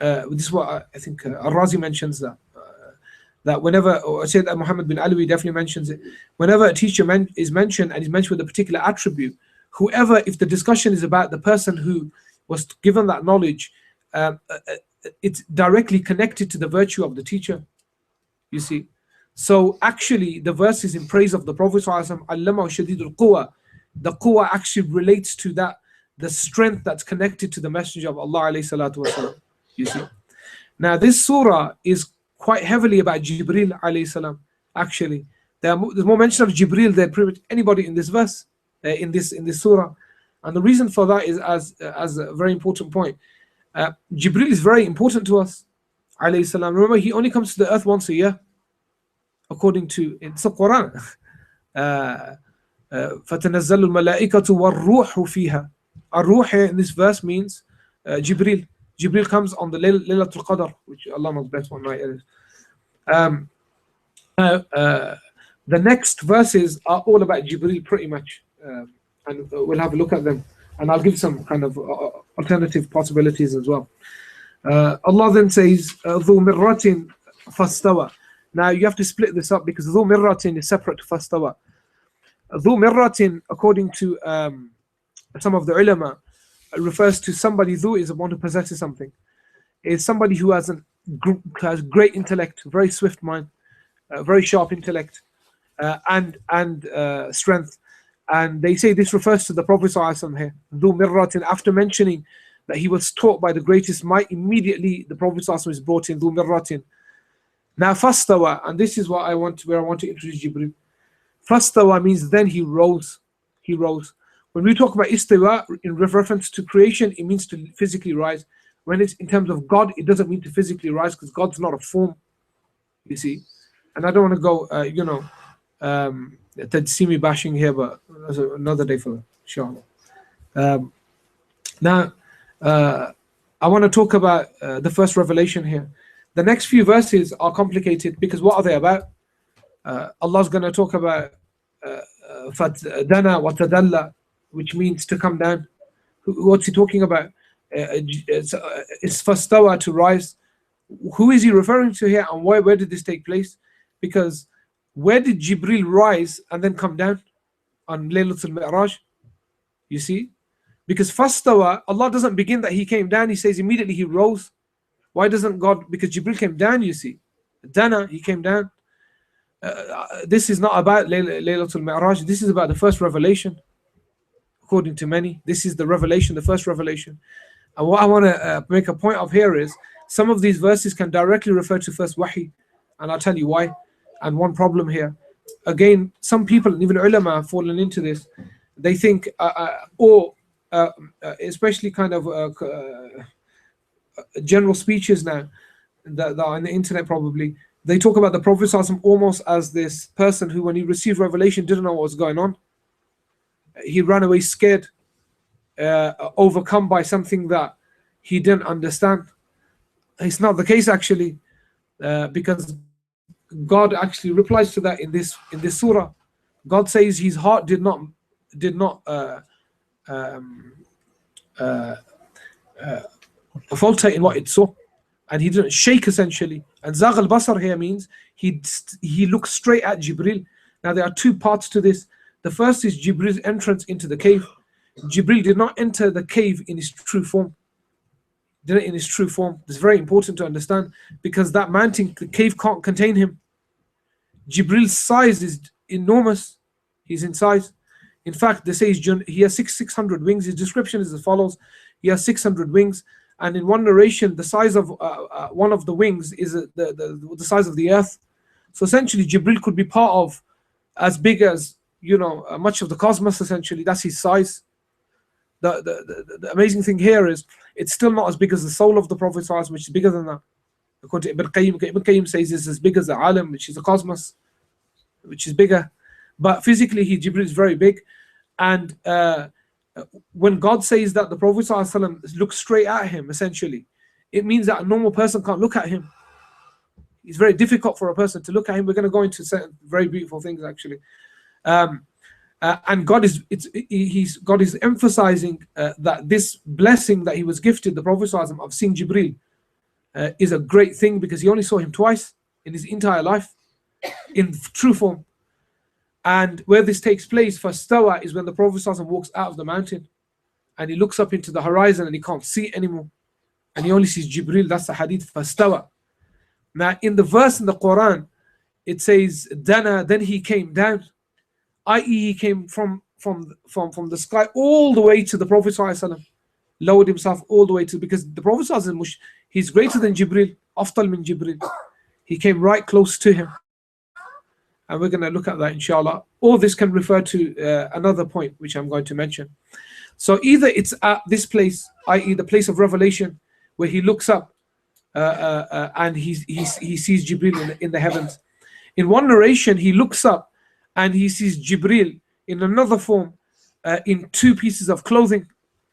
this is what I think Al-Razi mentions that whenever, or I say that Muhammad bin Alawi definitely mentions it, whenever a teacher is mentioned and is mentioned with a particular attribute, whoever, if the discussion is about the person who was given that knowledge, it's directly connected to the virtue of the teacher, you see. So actually the verse is in praise of the Prophet ﷺ, Allamahu shadidul quwa. The quwa actually relates to that, the strength that's connected to the Messenger of Allah alayhi salatu wasalam, you see. Now this surah is quite heavily about Jibril alayhi salam. Actually, there's more mention of Jibril than pretty much anybody in this verse, in this surah, and the reason for that is as a very important point. Jibril is very important to us, alayhi salam. Remember, he only comes to the earth once a year, according to it's the Quran. فَتَنَزَّلُ الْمَلَائِكَةُ وَالرُّوحُ فِيهَا. Ar-Ruh here in this verse means Jibril. Jibril comes on the Laylatul Qadr, which Allah knows best what night it is. The next verses are all about Jibril pretty much, and we'll have a look at them, and I'll give some kind of alternative possibilities as well. Allah then says ذُو مِرَّةٍ فَاسْتَوَى. Now you have to split this up because ذُو مِرَّةٍ is separate to فَاسْتَوَى. ذُو مِرَّةٍ, according to some of the ulama, refers to somebody. Dhu is one who possesses something. Is somebody who has great intellect, very swift mind, very sharp intellect, and strength. And they say this refers to the Prophet ﷺ here. Dhu mirratin. After mentioning that he was taught by the greatest might, immediately the Prophet ﷺ is brought in. Dhu mirratin. Now fastawa, and this is what I want to introduce Jibril. Fastawa means then he rose. He rose. When we talk about istiwa in reference to creation, it means to physically rise. When it's in terms of God, it doesn't mean to physically rise, because God's not a form, you see. And I don't want to go, Tadsimi bashing here, but that's another day for that, inshallah. Now, I want to talk about the first revelation here. The next few verses are complicated, because what are they about? Allah's going to talk about Dana wa Tadalla, which means to come down. What's he talking about? It's fastawa, to rise. Who is he referring to here, and where did this take place? Because where did Jibril rise and then come down? On Laylatul Mi'raj, you see? Because fastawa, Allah doesn't begin that he came down, he says immediately he rose. Why doesn't God? Because Jibril came down, you see. Dana, he came down. This is not about Laylatul Mi'raj, this is about the first revelation. According to many, this is the revelation, the first revelation. And what I want to make a point of here is, some of these verses can directly refer to first wahi, and I'll tell you why. And one problem here, again, some people, even ulama, have fallen into this. They think, especially kind of general speeches now that are on the internet probably, they talk about the Prophet ﷺ almost as this person who, when he received revelation, didn't know what was going on. He ran away scared, overcome by something that he didn't understand. It's not the case actually, because God actually replies to that in this surah. God says his heart did not falter in what it saw, and he didn't shake essentially. And Zagh al-Basar here means he looked straight at Jibril. Now there are two parts to this. The first is Jibril's entrance into the cave. Jibril did not enter the cave in his true form. Did it in his true form. It's very important to understand, because that mountain, the cave can't contain him. Jibril's size is enormous. He's in size. In fact, they say he has 600 wings. His description is as follows: he has 600 wings, and in one narration, the size of one of the wings is the size of the earth. So essentially, Jibril could be part of as big as much of the cosmos. Essentially, that's his size. The amazing thing here is, it's still not as big as the soul of the Prophet ﷺ, which is bigger than that. According to Ibn Qayyim says it's as big as the alam, which is the cosmos, which is bigger. But physically, Jibril is very big. And when God says that the Prophet ﷺ looks straight at him, essentially, it means that a normal person can't look at him. It's very difficult for a person to look at him. We're going to go into certain very beautiful things, actually. And God is emphasizing that this blessing that he was gifted, the Prophet ﷺ, of seeing Jibril, is a great thing, because he only saw him twice in his entire life in true form. And where this takes place, fastawa, is when the Prophet ﷺ walks out of the mountain and he looks up into the horizon and he can't see it anymore, and he only sees Jibril. That's the hadith, fastawa. Now in the verse in the Quran, it says dana, then he came down, i.e. he came from the sky all the way to the Prophet ﷺ, lowered himself all the way to, because the Prophet ﷺ, he's greater than Jibril, afdal min Jibril. He came right close to him, and we're going to look at that inshallah. All this can refer to another point which I'm going to mention. So either it's at this place, i.e. the place of revelation, where he looks up and he sees Jibril in the heavens. In one narration, he looks up and he sees Jibril in another form, in two pieces of clothing,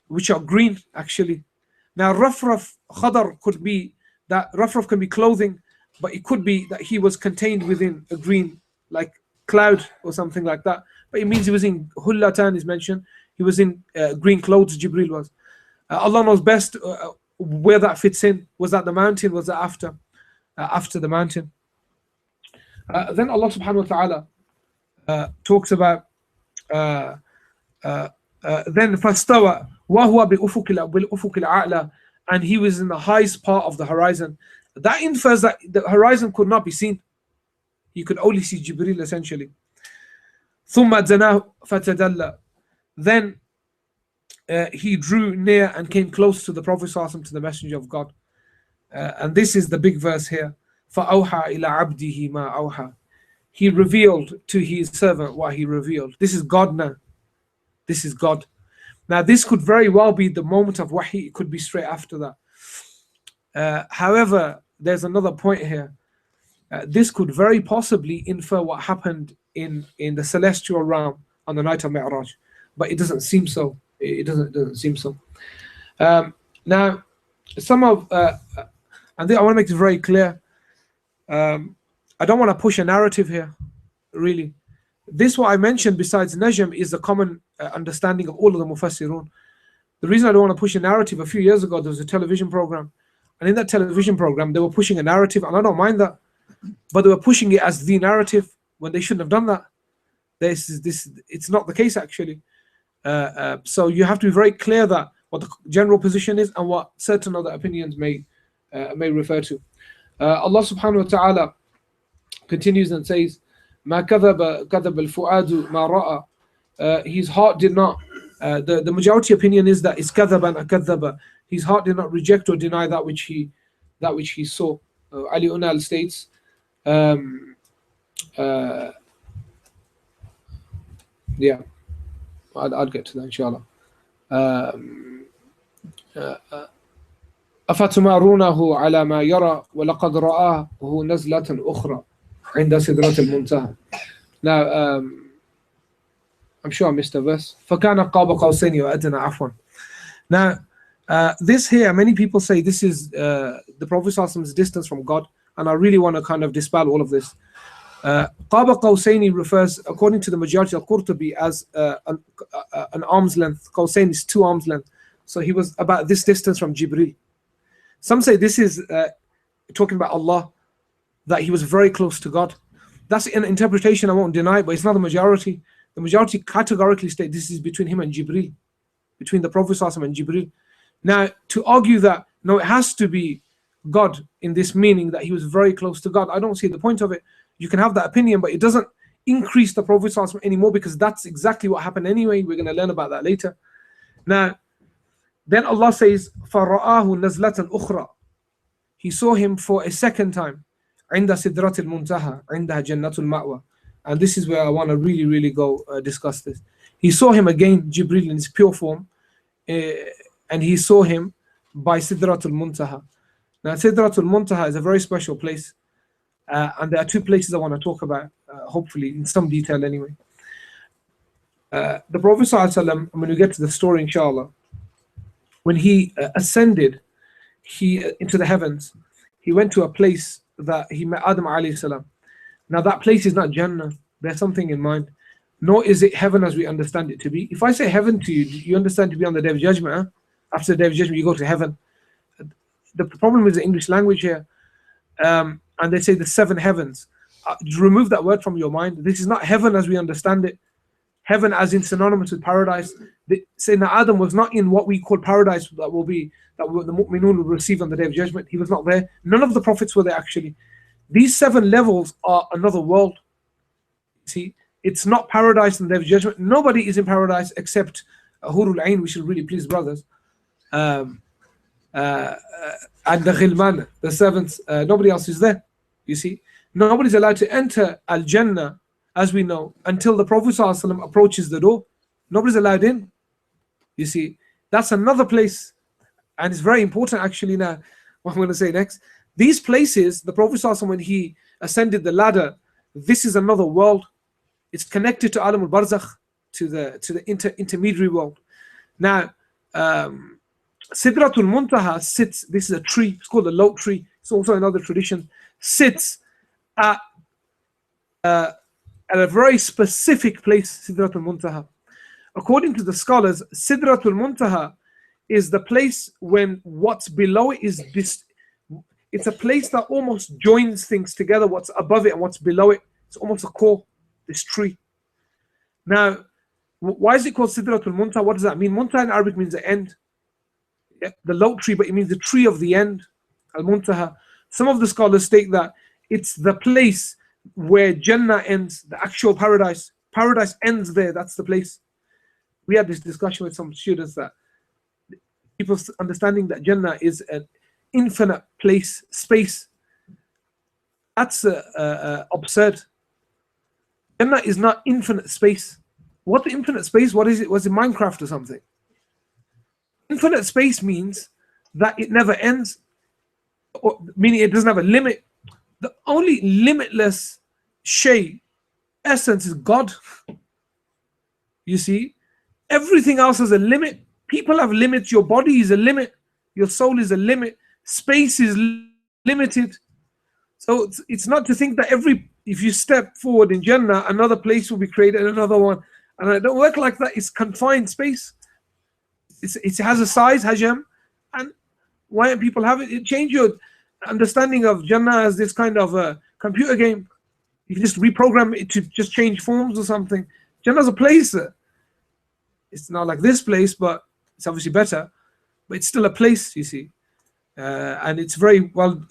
which are green actually. Now rafraf khadar could be that rafraf can be clothing, but it could be that he was contained within a green, like cloud or something like that. But it means he was in hullatan, is mentioned. He was in green clothes, Jibril was. Allah knows best where that fits in. Was that the mountain? Was that after the mountain? Then Allah subhanahu wa ta'ala talks about then fastawa wa huwa bil ufuq al-a'la, and he was in the highest part of the horizon. That infers that the horizon could not be seen. You could only see Jibril essentially. ثم دناه فتدلى. Then he drew near and came close to the Prophet ﷺ, to the Messenger of God. And this is the big verse here. فَأَوْحَى إِلَى عَبْدِهِ مَا أَوْحَى. He revealed to his servant what he revealed. This is God now. this is God. Now, this could very well be the moment of wahi. It could be straight after that. However, there's another point here. This could very possibly infer what happened in the celestial realm on the night of Mi'raj, but it doesn't seem so. It doesn't seem so. Now, some of and I want to make this very clear. I don't want to push a narrative here, really. This, what I mentioned, besides Najm, is the common understanding of all of the Mufassirun. The reason I don't want to push a narrative, a few years ago, there was a television program. And in that television program, they were pushing a narrative, and I don't mind that. But they were pushing it as the narrative when they shouldn't have done that. It's not the case, actually. So you have to be very clear that what the general position is and what certain other opinions may refer to. Allah subhanahu wa ta'ala continues and says, ما كذب الفؤاد ما رأى. His heart did not, the majority opinion is that it's كذبا أكذب. His heart did not reject or deny that which he saw. Ali Unal states, yeah, I'll get to that inshallah. أفتمارونه على ما يرى ولقد رآه نزلة أخرى عند سدرة المنتهى. Now, I'm sure I missed a verse. فكان قاب قوسين وأدنى عفوا. Now, this here, many people say this is the Prophet ﷺ's distance from God, and I really want to kind of dispel all of this. قاب قوسين refers, according to the majority of Qurtubi, as an arm's length. Qawsain is 2 arms length. So he was about this distance from Jibril. Some say this is talking about Allah, that he was very close to God. That's an interpretation I won't deny, but it's not the majority. The majority categorically state this is between him and Jibril, between the Prophet ﷺ and Jibril. Now, to argue that, no, it has to be God in this meaning that he was very close to God, I don't see the point of it. You can have that opinion, but it doesn't increase the Prophet ﷺ anymore, because that's exactly what happened anyway. We're going to learn about that later. Now, then Allah says, فَرَآهُ نَزْلَةً أُخْرَى. He saw him for a second time. عند سدرة المنتهى عندها جنة المأوى. And this is where I want to really go discuss this. He saw him again, Jibril, in his pure form, and he saw him by Sidratul Muntaha. Now, Sidratul Muntaha is a very special place, and there are 2 places I want to talk about, hopefully in some detail anyway. The Prophet ﷺ, when we get to the story inshallah, when he ascended into the heavens, he went to a place that he met Adam alayhi salam. Now that place is not Jannah, there's something in mind, nor is it heaven as we understand it to be. If I say heaven to you, you understand to be on the Day of Judgment. Huh? After the Day of Judgment you go to heaven. The problem is the English language here, and they say the 7 heavens. Remove that word from your mind. This is not heaven as we understand it. Heaven as in synonymous with paradise. Sayyidina Adam was not in what we call paradise, that the mu'minun will receive on the Day of Judgment. He was not there. None of the prophets were there actually. These 7 levels are another world. See, it's not paradise on the Day of Judgment. Nobody is in paradise except Hurul Ain, which will really please brothers. And the Ghilman, the servants, nobody else is there. You see, nobody's allowed to enter Al-Jannah, as we know, until the Prophet ﷺ approaches the door. Nobody's allowed in. You see, that's another place, and it's very important actually. Now, what I'm going to say next, these places, the Prophet ﷺ, when he ascended the ladder, this is another world. It's connected to Alam al-Barzakh, to the intermediary world. Now, Sidratul Muntaha sits, this is a tree, it's called a lote tree, it's also another tradition, sits at a very specific place, Sidratul Muntaha. According to the scholars, Sidratul Muntaha is the place when what's below it is this. It's a place that almost joins things together, what's above it and what's below it. It's almost a core, this tree. Now, why is it called Sidratul Muntaha? What does that mean? Muntaha in Arabic means the end. Yeah, the lote tree, but it means the tree of the end, Al-Muntaha. Some of the scholars state that it's the place where Jannah ends, the actual paradise. Paradise ends there, that's the place. We had this discussion with some students that people's understanding that Jannah is an infinite place, space. That's absurd. Jannah is not infinite space. What the infinite space? What is it? Was it Minecraft or something? Infinite space means that it never ends, or, meaning it doesn't have a limit. The only limitless shay, essence, is God. You see, everything else has a limit. People have limits. Your body is a limit. Your soul is a limit. Space is limited. So it's not to think that if you step forward in Jannah, another place will be created, another one. And it don't work like that. It's confined space. It has a size, hajam. And why don't people have it? It changes your understanding of Jannah as this kind of a computer game. You can just reprogram it to just change forms or something. Jannah's a place. It's not like this place, but it's obviously better. But it's still a place, you see. And it's very well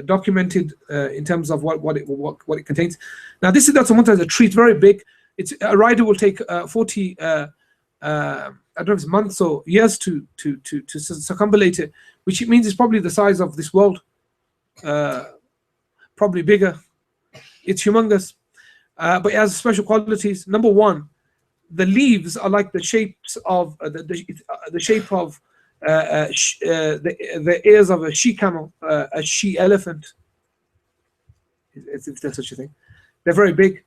documented in terms of what it contains. Now, this is that's a treat, very big. It's a rider will take 40 I don't know if it's months or years to circumambulate it, which it means it's probably the size of this world, probably bigger. It's humongous, but it has special qualities. Number one, the leaves are like the shapes of the shape of the ears of a she camel, a she elephant, if there's such a thing. They're very big,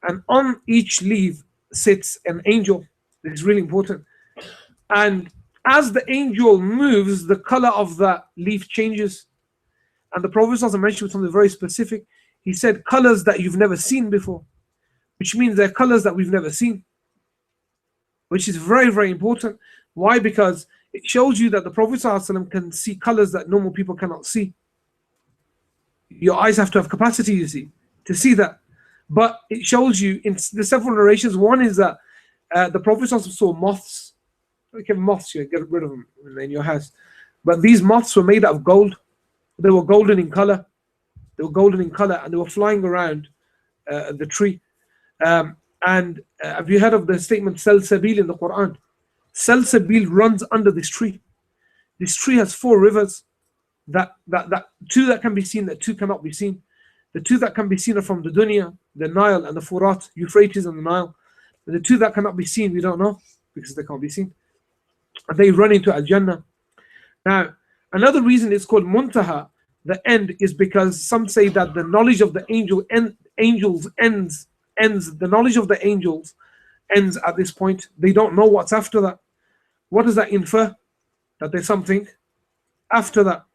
and on each leaf sits an angel. This is really important. And as the angel moves, the color of that leaf changes. And the Prophet also mentioned something very specific. He said colors that you've never seen before, which means they're colors that we've never seen, which is very, very important. Why? Because it shows you that the Prophet ﷺ can see colors that normal people cannot see. Your eyes have to have capacity, you see, to see that. But it shows you in the several narrations. One is that the Prophet ﷺ saw moths. Okay, moths, you get rid of them in your house. But these moths were made out of gold. They were golden in color. They were golden in color, and they were flying around the tree. And have you heard of the statement Salsabil in the Quran? Salsabil runs under this tree. This tree has 4 rivers. That 2 that can be seen, that 2 cannot be seen. The 2 that can be seen are from the dunya, the Nile and the Furat, Euphrates and the Nile. And the 2 that cannot be seen, we don't know because they can't be seen. And they run into Al-Jannah. Now, another reason it's called Muntaha, the end, is because some say that the knowledge of the angels ends. The knowledge of the angels ends at this point. They don't know what's after that. What does that infer? That there's something after that.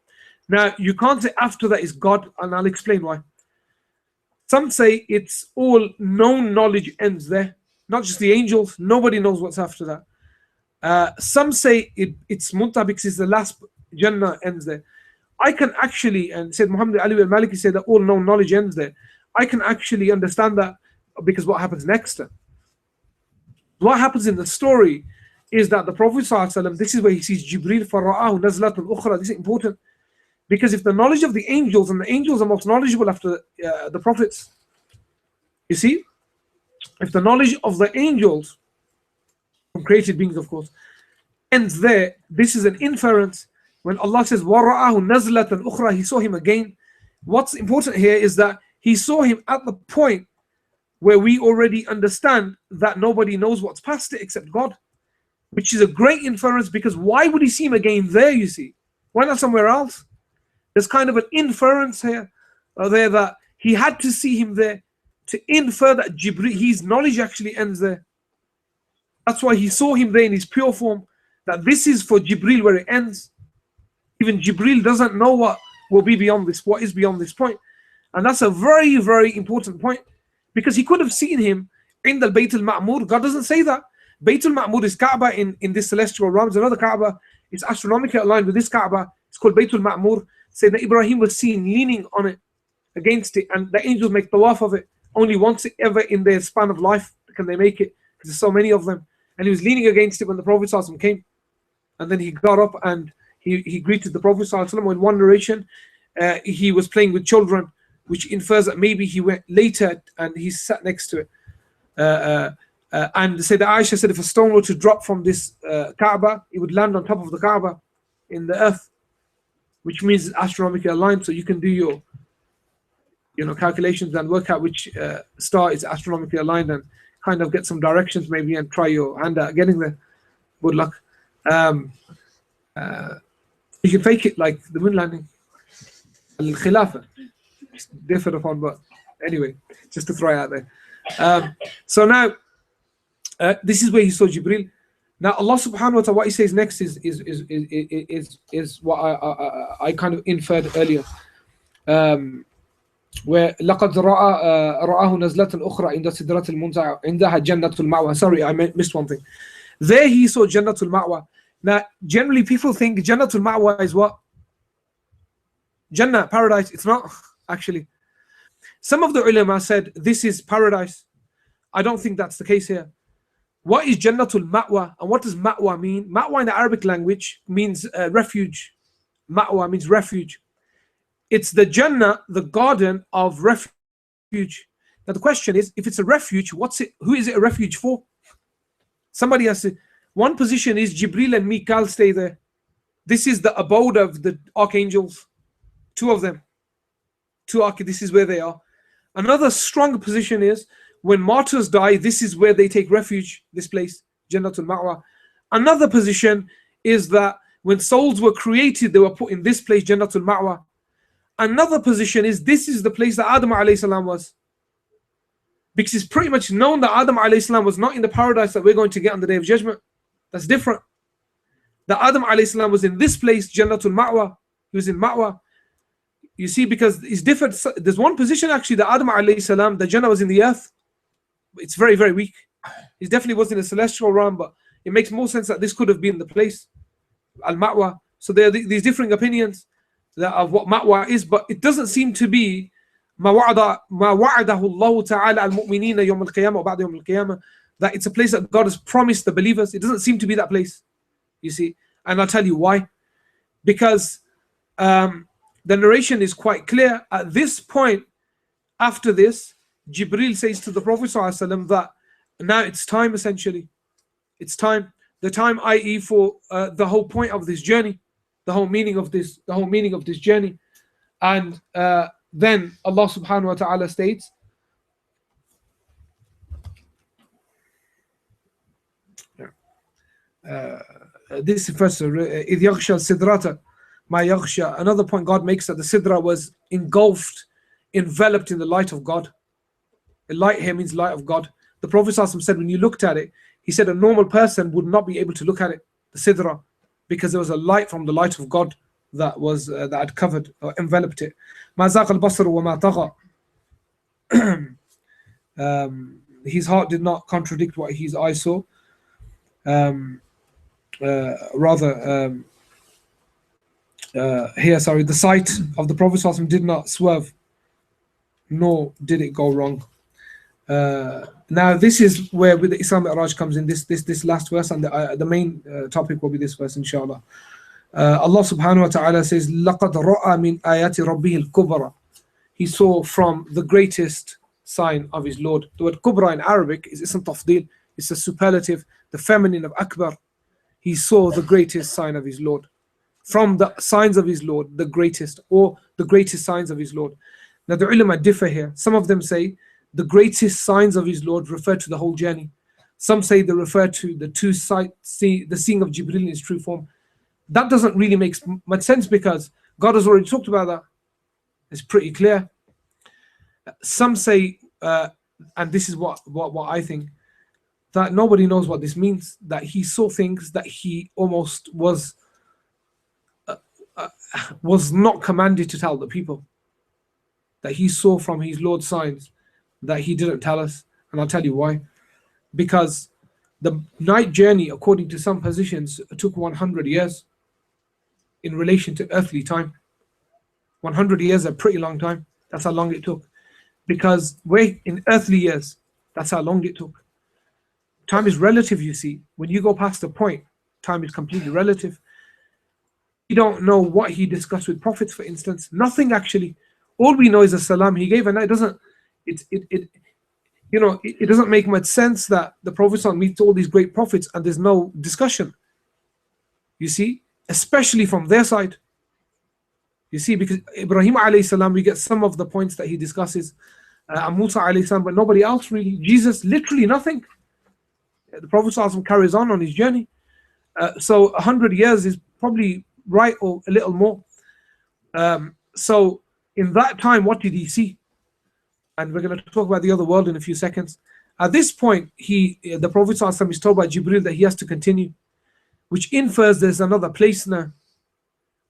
Now, you can't say after that is God, and I'll explain why. Some say it's all known knowledge ends there, not just the angels. Nobody knows what's after that. Some say it's Muntaha because it's the last Jannah ends there. I can actually, and said Muhammad Ali al-Maliki said that all known knowledge ends there. I can actually understand that because what happens next? What happens in the story is that the Prophet ﷺ, this is where he sees Jibril فَرَآهُ نَزْلَةٌ أُخْرَى. This is important because if the knowledge of the angels, and the angels are most knowledgeable after the prophets, you see, if the knowledge of the angels, from created beings of course, ends there, this is an inference. When Allah says وَرَآهُ نَزْلَةً أُخْرَى, he saw him again. What's important here is that he saw him at the point where we already understand that nobody knows what's past it except God, which is a great inference, because why would he see him again there, you see? Why not somewhere else? There's kind of an inference here there that he had to see him there to infer that Jibril, his knowledge actually ends there. That's why he saw him there in his pure form, that this is for Jibril where it ends. Even Jibril doesn't know what will be beyond this, what is beyond this point. And that's a very, very important point, because he could have seen him in the Bayt al-Ma'mur. God doesn't say that. Bayt al-Ma'mur is Kaaba in this celestial realm. There's another Kaaba. It's astronomically aligned with this Kaaba. It's called Bayt al-Ma'mur. Say that Ibrahim was seen leaning on it, against it, and the angels make tawaf of it. Only once ever in their span of life can they make it, because there's so many of them. And he was leaning against it when the Prophet ﷺ came. And then he got up and he greeted the Prophet ﷺ. In one narration, he was playing with children, which infers that maybe he went later and he sat next to it. And said that Aisha said if a stone were to drop from this Kaaba, it would land on top of the Kaaba in the earth, which means it's astronomically aligned. So you can do your calculations and work out which star is astronomically aligned and kind of get some directions maybe and try your hand at getting there. Good luck. You can fake it like the moon landing. Al-Khilafah. Different upon, but anyway, just to throw it out there. So now, this is where he saw Jibril. Now Allah subhanahu wa ta'ala, what he says next is what I kind of inferred earlier. Where لقد رآه نزلة أخرى عند سدرة المنتهى عندها جنة المأوى. Sorry, I missed one thing. There he saw Jannatul Ma'wa. Now, generally people think Jannatul Ma'wa is what? Jannah, paradise. It's not, actually. Some of the ulama said this is paradise. I don't think that's the case here. What is Jannatul Ma'wa and what does Ma'wa mean? Ma'wa in the Arabic language means refuge. Ma'wa means refuge. It's the Jannah, the garden of refuge. Now the question is, if it's a refuge, who is it a refuge for? Somebody has to. One position is Jibril and Mikael stay there. This is the abode of the archangels. Two of them. This is where they are. Another strong position is when martyrs die, this is where they take refuge, this place, Jannatul Ma'wa. Another position is that when souls were created, they were put in this place, Jannatul Ma'wa. Another position is this is the place that Adam alayhi salam was. Because it's pretty much known that Adam alayhi salam was not in the paradise that we're going to get on the Day of Judgment. That's different. That Adam alayhi salam was in this place, Jannatul Ma'wa. He was in Ma'wa. You see, because it's different. There's one position actually that Adam alayhi salam, the Jannah was in the earth. It's very, very weak. He definitely was in a celestial realm, but it makes more sense that this could have been the place, Al-Ma'wa. So there are these differing opinions of what Ma'wa is, but it doesn't seem to be ما وعده الله تعالى المؤمنين يوم القيامة وبعد يوم القيامة, that it's a place that God has promised the believers. It doesn't seem to be that place, you see. And I'll tell you why. Because the narration is quite clear. At this point, after this, Jibril says to the Prophet ﷺ that now it's time, essentially. It's time. The time, i.e., for the whole point of this journey, the whole meaning of this journey. And then Allah subhanahu wa ta'ala states, this is first, إِذْ يَغْشَى السِّدْرَةَ مَا يَغْشَى. Another point God makes that the Sidra was engulfed, enveloped in the light of God. The light here means light of God. The Prophet ﷺ said when you looked at it, he said a normal person would not be able to look at it, the Sidra, because there was a light from the light of God that was that had covered or enveloped it. مَا زَاغَ الْبَصَرُ وَمَا طَغَى. His heart did not contradict what his eyes saw. The sight of the Prophet ﷺ did not swerve, nor did it go wrong. Now this is where with the Islam Mi'raj comes in, this last verse, and the main topic will be this verse, inshallah. Allah subhanahu wa ta'ala says, لَقَدْ رَأَى مِنْ آيَاتِ رَبِّهِ الْكُبْرَى. He saw from the greatest sign of his Lord. The word kubra in Arabic is ism tafdil. It's a superlative, the feminine of akbar. He saw the greatest sign of his Lord. From the signs of his Lord, the greatest, or the greatest signs of his Lord. Now the ulama differ here. Some of them say the greatest signs of his Lord refer to the whole journey. Some say they refer to the the seeing of Jibril in his true form. That doesn't really make much sense because God has already talked about that. It's pretty clear. Some say, and this is what I think, that nobody knows what this means, that he saw things that he almost was not commanded to tell the people, that he saw from his Lord's signs that he didn't tell us. And I'll tell you why. Because the night journey, according to some positions, took 100 years in relation to earthly time. 100 years is a pretty long time. That's how long it took. Because in earthly years, that's how long it took. Time is relative, you see. When you go past a point, time is completely relative. You don't know what he discussed with prophets, for instance. Nothing actually. All we know is a salam he gave, and it doesn't make much sense that the Prophet meets all these great prophets and there's no discussion. You see, especially from their side. You see, because Ibrahim alayhi salam, we get some of the points that he discusses. and Musa alayhi salam, but nobody else really. Jesus, literally nothing. The Prophet ﷺ carries on his journey. So 100 years is probably right, or a little more. So in that time, what did he see? And we're going to talk about the other world in a few seconds. At this point, the Prophet ﷺ is told by Jibril that he has to continue, which infers there's another place now.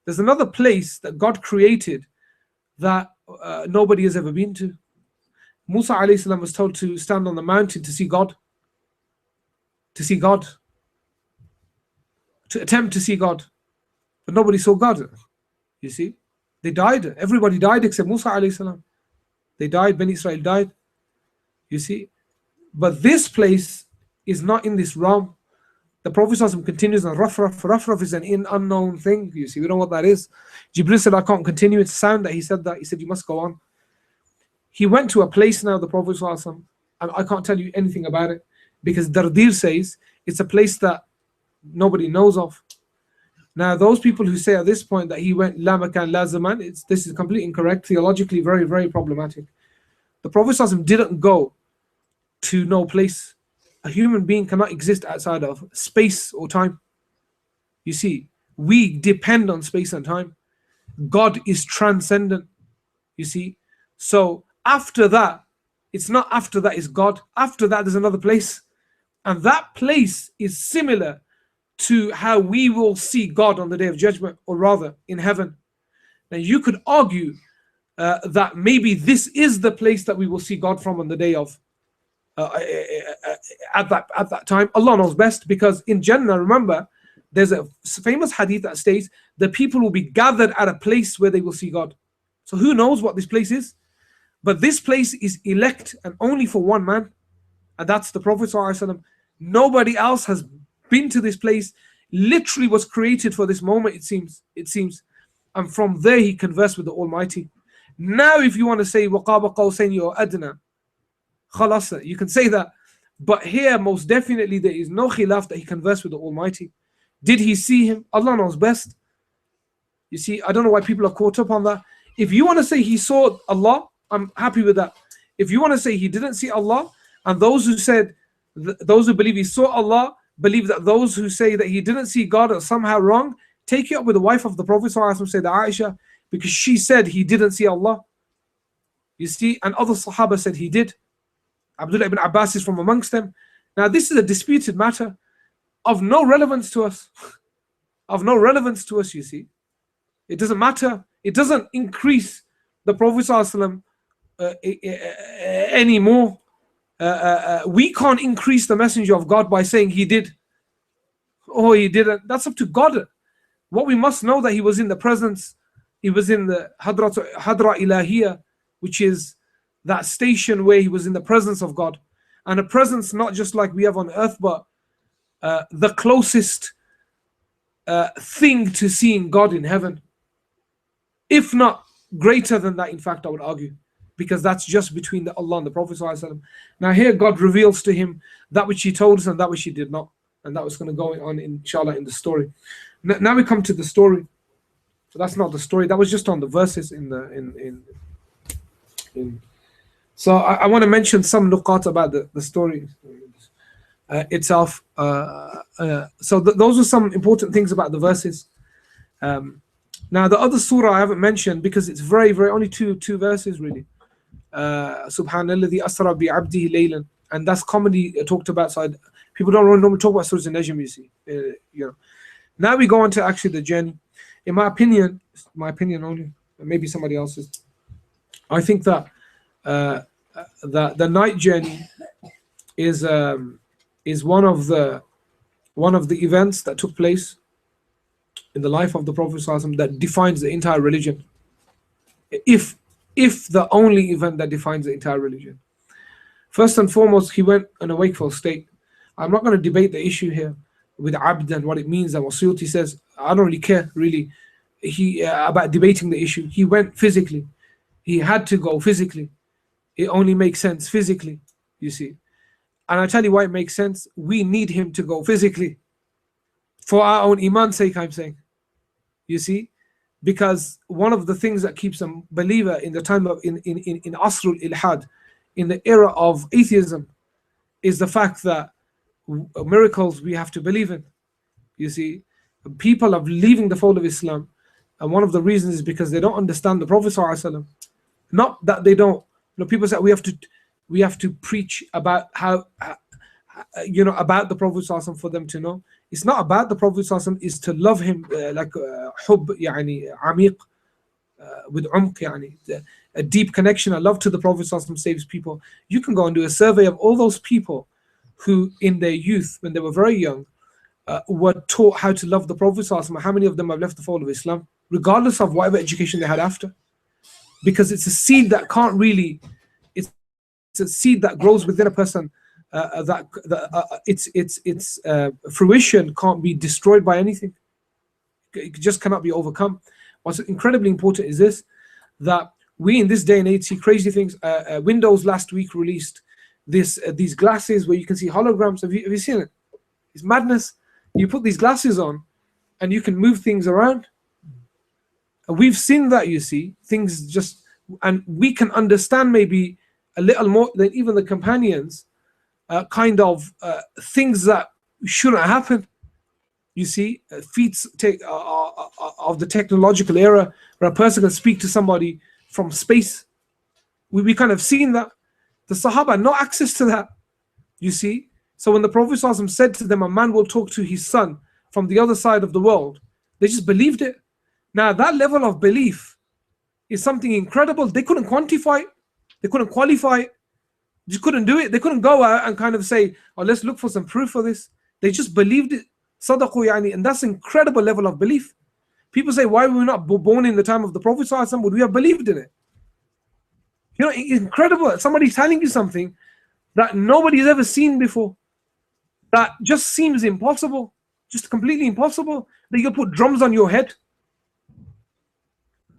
There's another place that God created that nobody has ever been to. Musa alayhi salam was told to stand on the mountain to see God. To see God. To attempt to see God. But nobody saw God. You see? They died. Everybody died except Musa alayhi salam. They died. Bani Israel died. You see? But this place is not in this realm. The Prophet ﷺ continues on Rafraf. Rafraf is an unknown thing. You see, we don't know what that is. Jibril said, I can't continue. It's sound that he said that. He said, you must go on. He went to a place now, the Prophet ﷺ, and I can't tell you anything about it, because Dardir says it's a place that nobody knows of. Now, those people who say at this point that he went La Makan La Zaman, this is completely incorrect, theologically very, very problematic. The Prophet ﷺ didn't go to no place. A human being cannot exist outside of space or time. You see, we depend on space and time. God is transcendent. You see, so after that, it's not after that is God. After that, there's another place. And that place is similar to how we will see God on the Day of Judgment, or rather in heaven. Now, you could argue that maybe this is the place that we will see God from on the day of at that time. Allah knows best, because in Jannah, remember, there's a famous hadith that states the people will be gathered at a place where they will see God. So who knows what this place is? But this place is elect and only for one man, and that's the Prophet ﷺ. Nobody else has been to this place. Literally was created for this moment, it seems. And from there he conversed with the Almighty. Now if you want to say وَقَابَ قَوْسَيْنِ or adna, khalas, you can say that. But here most definitely there is no khilaf that he conversed with the Almighty. Did he see him? Allah knows best. You see, I don't know why people are caught up on that. If you want to say he saw Allah, I'm happy with that. If you want to say he didn't see Allah, and those who believe he saw Allah believe that those who say that he didn't see God are somehow wrong, take it up with the wife of the Prophet ﷺ, say that Aisha, because she said he didn't see Allah. You see, and other Sahaba said he did. Abdullah ibn Abbas is from amongst them. Now this is a disputed matter of no relevance to us. Of no relevance to us, you see. It doesn't matter. It doesn't increase the Prophet ﷺ anymore. We can't increase the messenger of God by saying he did or he didn't. That's up to God. What we must know that he was in the presence, he was in the Hadra Ilahiyya, which is that station where he was in the presence of God. And a presence not just like we have on earth, but the closest thing to seeing God in heaven. If not greater than that, in fact, I would argue. Because that's just between Allah and the Prophet ﷺ. Now here God reveals to him that which he told us and that which he did not. And that was going to go on, inshallah, in the story. Now we come to the story. So that's not the story. That was just on the verses So I want to mention some nuqat about the story itself. So those are some important things about the verses. Now the other surah I haven't mentioned because it's very, very, only two verses really. Subhanalladhi asra bi abdihi laylan, and that's commonly talked about. So people don't normally talk about Surah Najm, you see. Now we go on to actually the journey. In my opinion only, maybe somebody else's, I think that the night journey is one of the events that took place in the life of the Prophet ﷺ that defines the entire religion. If the only event that defines the entire religion. First and foremost, he went in a wakeful state. I'm not going to debate the issue here with abd and what it means and what Suyuti says. I don't really care really about debating the issue. He went physically. He had to go physically. It only makes sense physically, you see. And I tell you why it makes sense. We need him to go physically. For our own iman's sake, I'm saying. You see? Because one of the things that keeps a believer in the time of in Asrul Ilhad, in the era of atheism is the fact that miracles we have to believe in. You see, people are leaving the fold of Islam, and one of the reasons is because they don't understand the Prophet ﷺ. Not that they don't. People say we have to preach about how about the Prophet ﷺ for them to know. It's not about the Prophet ﷺ. It's to love him like hub, يعني عميق, with umq, يعني a deep connection, a love to the Prophet ﷺ saves people. You can go and do a survey of all those people who in their youth, when they were very young, were taught how to love the Prophet ﷺ. How many of them have left the fold of Islam, regardless of whatever education they had after? Because it's a seed that can't really, it's a seed that grows within a person, its fruition can't be destroyed by anything. It just cannot be overcome. What's incredibly important is this, that we in this day and age see crazy things. Windows last week released these glasses where you can see holograms. Have you seen it? It's madness. You put these glasses on and you can move things around. We've seen that, you see, things just, and we can understand maybe a little more than even the companions, things that shouldn't happen. You see, feats of the technological era where a person can speak to somebody from space. We kind of seen that. The Sahaba had no access to that, you see. So when the Prophet ﷺ said to them, a man will talk to his son from the other side of the world, they just believed it. Now that level of belief is something incredible. They couldn't quantify it. They couldn't qualify it. They just couldn't do it. They couldn't go out and kind of say, oh, let's look for some proof for this. They just believed it. Sadaqu yani, and that's an incredible level of belief. People say, why were we not born in the time of the Prophet ﷺ? Would we have believed in it? You know, it's incredible. Somebody's telling you something that nobody's ever seen before, that just seems impossible, just completely impossible. That you'll put drums on your head.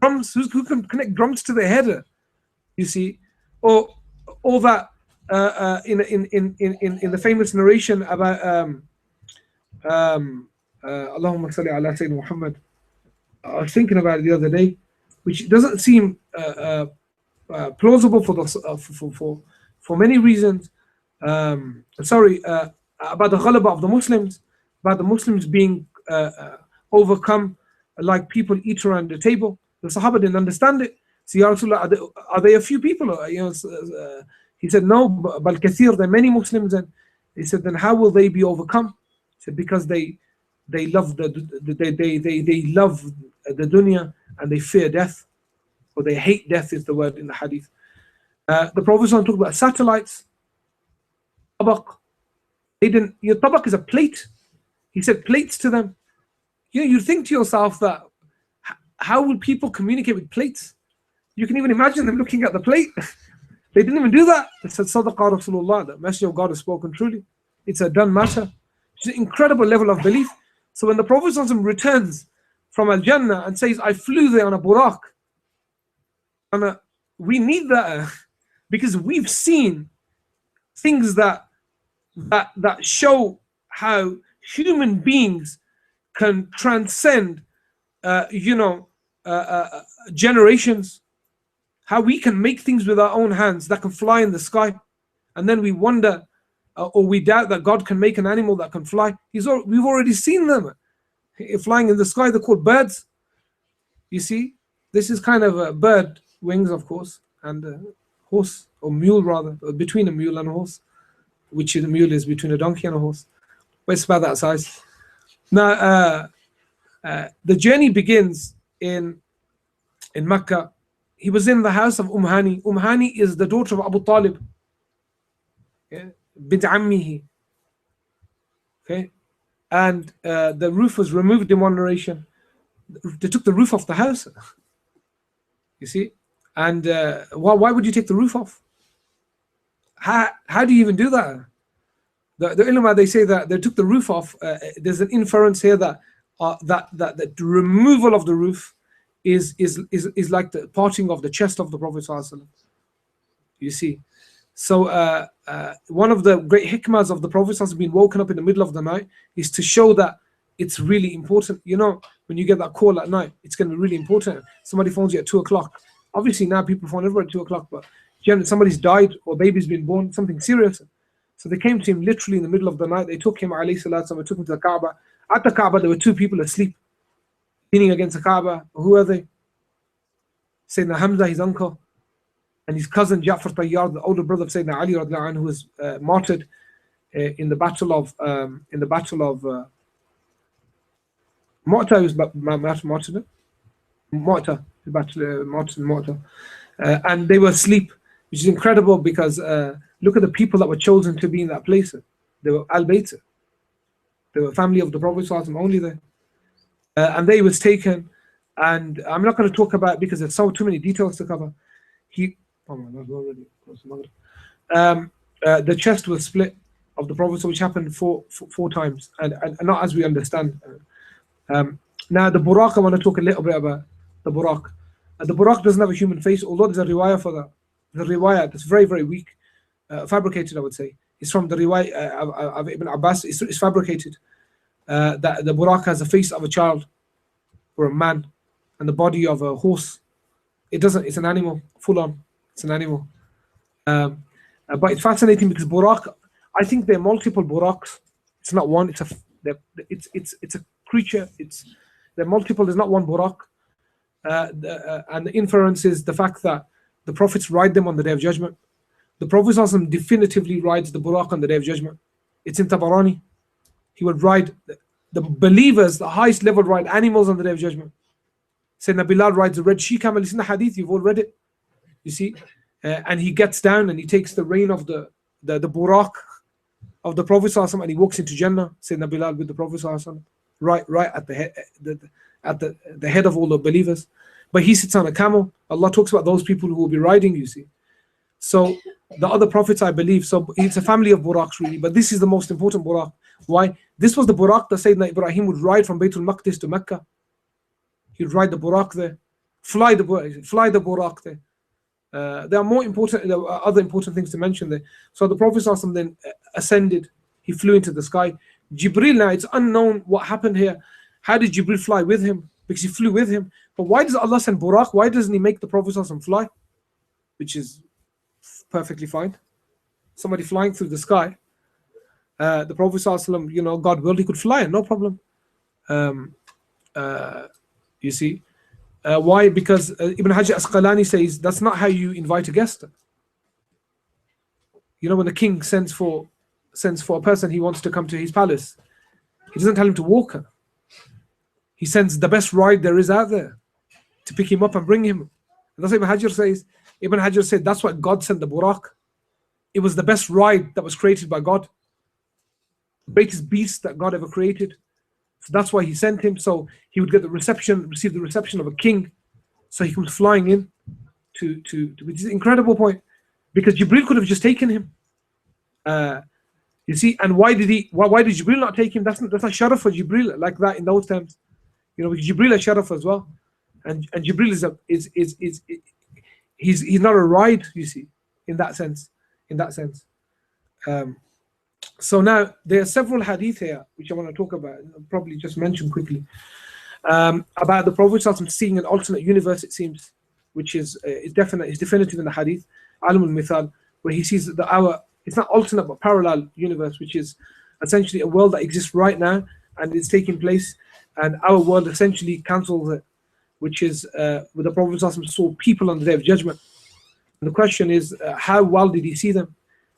Drums, who can connect drums to their head? You see, or that in the famous narration about Allahumma salli ala Sayyidina Muhammad. I was thinking about it the other day, which doesn't seem plausible for many reasons. About the ghalaba of the Muslims, about the Muslims being overcome like people eat around the table. The Sahaba didn't understand it. So, Ya Rasulullah, are they a few people? He said, no, bal kathir, there are many Muslims. And he said, then how will they be overcome? He said, because they love they love the dunya and they fear death, or they hate death is the word in the hadith. The Prophet talked about satellites, tabaq. They didn't. Your tabaq is a plate. He said plates to them. You think to yourself that how will people communicate with plates? You can even imagine them looking at the plate. They didn't even do that. They said, Sadaqa Rasulullah, the Messenger of God has spoken truly. It's a done matter. It's an incredible level of belief. So when the Prophet returns from Al-Jannah and says, I flew there on a buraq, and we need that because we've seen things that show how human beings can transcend generations, how we can make things with our own hands that can fly in the sky, and then we wonder or we doubt that God can make an animal that can fly. We've already seen them flying in the sky. They're called birds. You see, this is kind of a bird wings, of course, and a horse, or mule rather, between a mule and a horse, which the mule is between a donkey and a horse, but it's about that size. Now the journey begins in Mecca. He was in the house of Hani. Hani is the daughter of Abu Talib, bint ammihi. Okay, and the roof was removed in one narration. They took the roof off the house. You see, and why would you take the roof off? How do you even do that? The ulama, they say that they took the roof off. There's an inference here that the removal of the roof is like the parting of the chest of the Prophet ﷺ. You see, so one of the great hikmahs of the Prophet ﷺ being woken up in the middle of the night is to show that it's really important. You know, when you get that call at night, it's going to be really important. Somebody phones you at 2 o'clock. Obviously now people phone everyone at 2 o'clock, but somebody's died or baby's been born, something serious. So they came to him literally in the middle of the night. They took him, alayhi salatu, they took him to the Kaaba. At the Kaaba, there were two people asleep, leaning against the Kaaba. Who are they? Sayyidina Hamza, his uncle, and his cousin Ja'far Tayyar, the older brother of Sayyidina Ali radiallahu anhu, who was martyred in the battle of Mu'tah. He was martyred. Mu'tah. And they were asleep, which is incredible because look at the people that were chosen to be in that place. They were Al-Bayt. They were family of the Prophet only there. And they was taken, and I'm not going to talk about it because there's too many details to cover. The chest was split of the Prophet, which happened four times, and not as we understand. Now the Buraq, I want to talk a little bit about the Buraq. The Buraq doesn't have a human face, although there's a riwayah for that. The riwayah that's very, very weak, fabricated, I would say. It's from the riwayah of Ibn Abbas. It's fabricated. That the Buraq has the face of a child or a man and the body of a horse. It doesn't. It's an animal, full on. It's an animal. But it's fascinating because Buraq, I think there are multiple Buraqs. It's not one. It's a creature. They're multiple. There's not one Buraq. And the inference is the fact that the prophets ride them on the Day of Judgment. The Prophet definitively rides the Buraq on the Day of Judgment. It's in Tabarani. He would ride the believers, the highest level, ride animals on the Day of Judgment. Sayyidina Bilal rides a red she camel. It's in the hadith, you've all read it. You see? And he gets down and he takes the rein of the Buraq of the Prophet and he walks into Jannah. Sayyidina Bilal with the Prophet right at the head of all the believers. But he sits on a camel. Allah talks about those people who will be riding, you see. So the other prophets, I believe, so it's a family of Buraqs really, but this is the most important Buraq. Why? This was the Buraq that Sayyidina Ibrahim would ride from Baytul Maqdis to Mecca. He'd ride the Buraq there, fly the Buraq there. There are other important things to mention there. So the Prophet then ascended. He flew into the sky. Jibril, now it's unknown what happened here. How did Jibril fly with him? Because he flew with him. But why does Allah send Buraq? Why doesn't he make the Prophet fly? Which is perfectly fine. Somebody flying through the sky. The Prophet, God willed, he could fly, no problem. You see, why? Because Ibn Hajar Asqalani says that's not how you invite a guest. When the king sends for a person he wants to come to his palace, he doesn't tell him to walk. He sends the best ride there is out there to pick him up and bring him. And that's what Ibn Hajar says. Ibn Hajar said that's why God sent the Buraq. It was the best ride that was created by God. The greatest beast that God ever created. So that's why he sent him. So he would receive the reception of a king. So he comes flying in to which is an incredible point. Because Jibril could have just taken him. You see, and why did Jibril not take him? That's not Sharaf for Jibril like that in those terms. Because Jibril is Sharaf as well. And Jibril he's not a ride, you see, in that sense. So now there are several hadith here which I want to talk about. I'll probably just mention quickly about the Prophet seeing an alternate universe. It seems, which is definitive in the hadith, Alam al-Mithal, where he sees that it's not alternate but parallel universe, which is essentially a world that exists right now and it's taking place, and our world essentially cancels it, which is where the Prophet saw people on the Day of Judgment. And the question is, how well did he see them?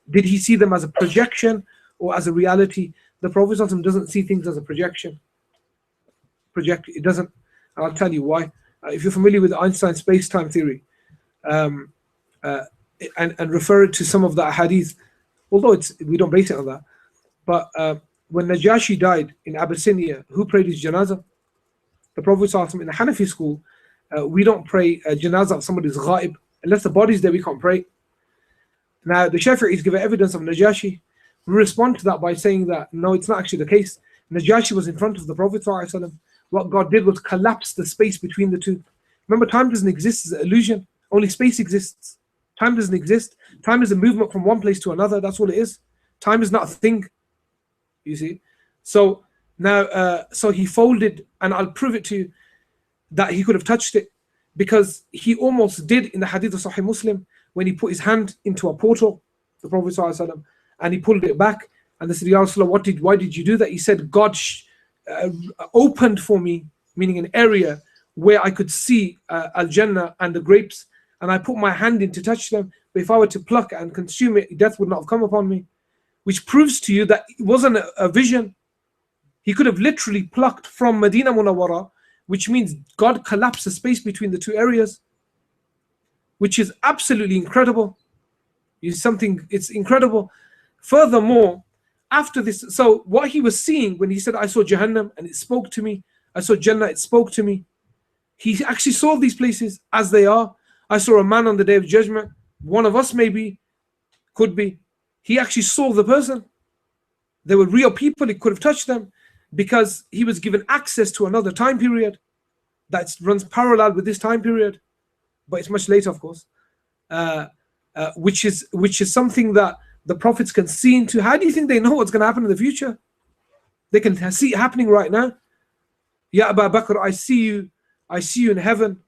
Did he see them as a projection or as a reality? The Prophet doesn't see things as a projection. It doesn't. I'll tell you why. If you're familiar with Einstein's space-time theory, and refer it to some of the hadith, although we don't base it on that, but when Najashi died in Abyssinia, who prayed his janazah? The Prophet in the Hanafi school, we don't pray a janazah of somebody's ghaib. Unless the body's there, we can't pray. Now, the Shafi'is give evidence of Najashi. We respond to that by saying that, no, it's not actually the case. Najashi was in front of the Prophet ﷺ. What God did was collapse the space between the two. Remember, time doesn't exist, it's an illusion. Only space exists. Time doesn't exist. Time is a movement from one place to another. That's all it is. Time is not a thing. You see? So now, so he folded, and I'll prove it to you that he could have touched it, because he almost did in the hadith of Sahih Muslim, when he put his hand into a portal, the Prophet ﷺ, and he pulled it back, and they said, Ya Rasulullah, why did you do that? He said, God opened for me, meaning an area where I could see Al-Jannah and the grapes, and I put my hand in to touch them, but if I were to pluck and consume it, death would not have come upon me. Which proves to you that it wasn't a vision. He could have literally plucked from Medina Munawwara, which means God collapsed the space between the two areas, which is absolutely incredible. It's incredible. Furthermore, after this, so what he was seeing when he said, I saw Jahannam and it spoke to me, I saw Jannah, it spoke to me, he actually saw these places as they are. I saw a man on the day of judgment, one of us maybe, could be. He actually saw the person. They were real people, he could have touched them, because he was given access to another time period that runs parallel with this time period, but it's much later, of course, which is something that the prophets can see into. How do you think they know what's going to happen in the future? They can see it happening right now. Ya Abu Bakr, I see you in heaven.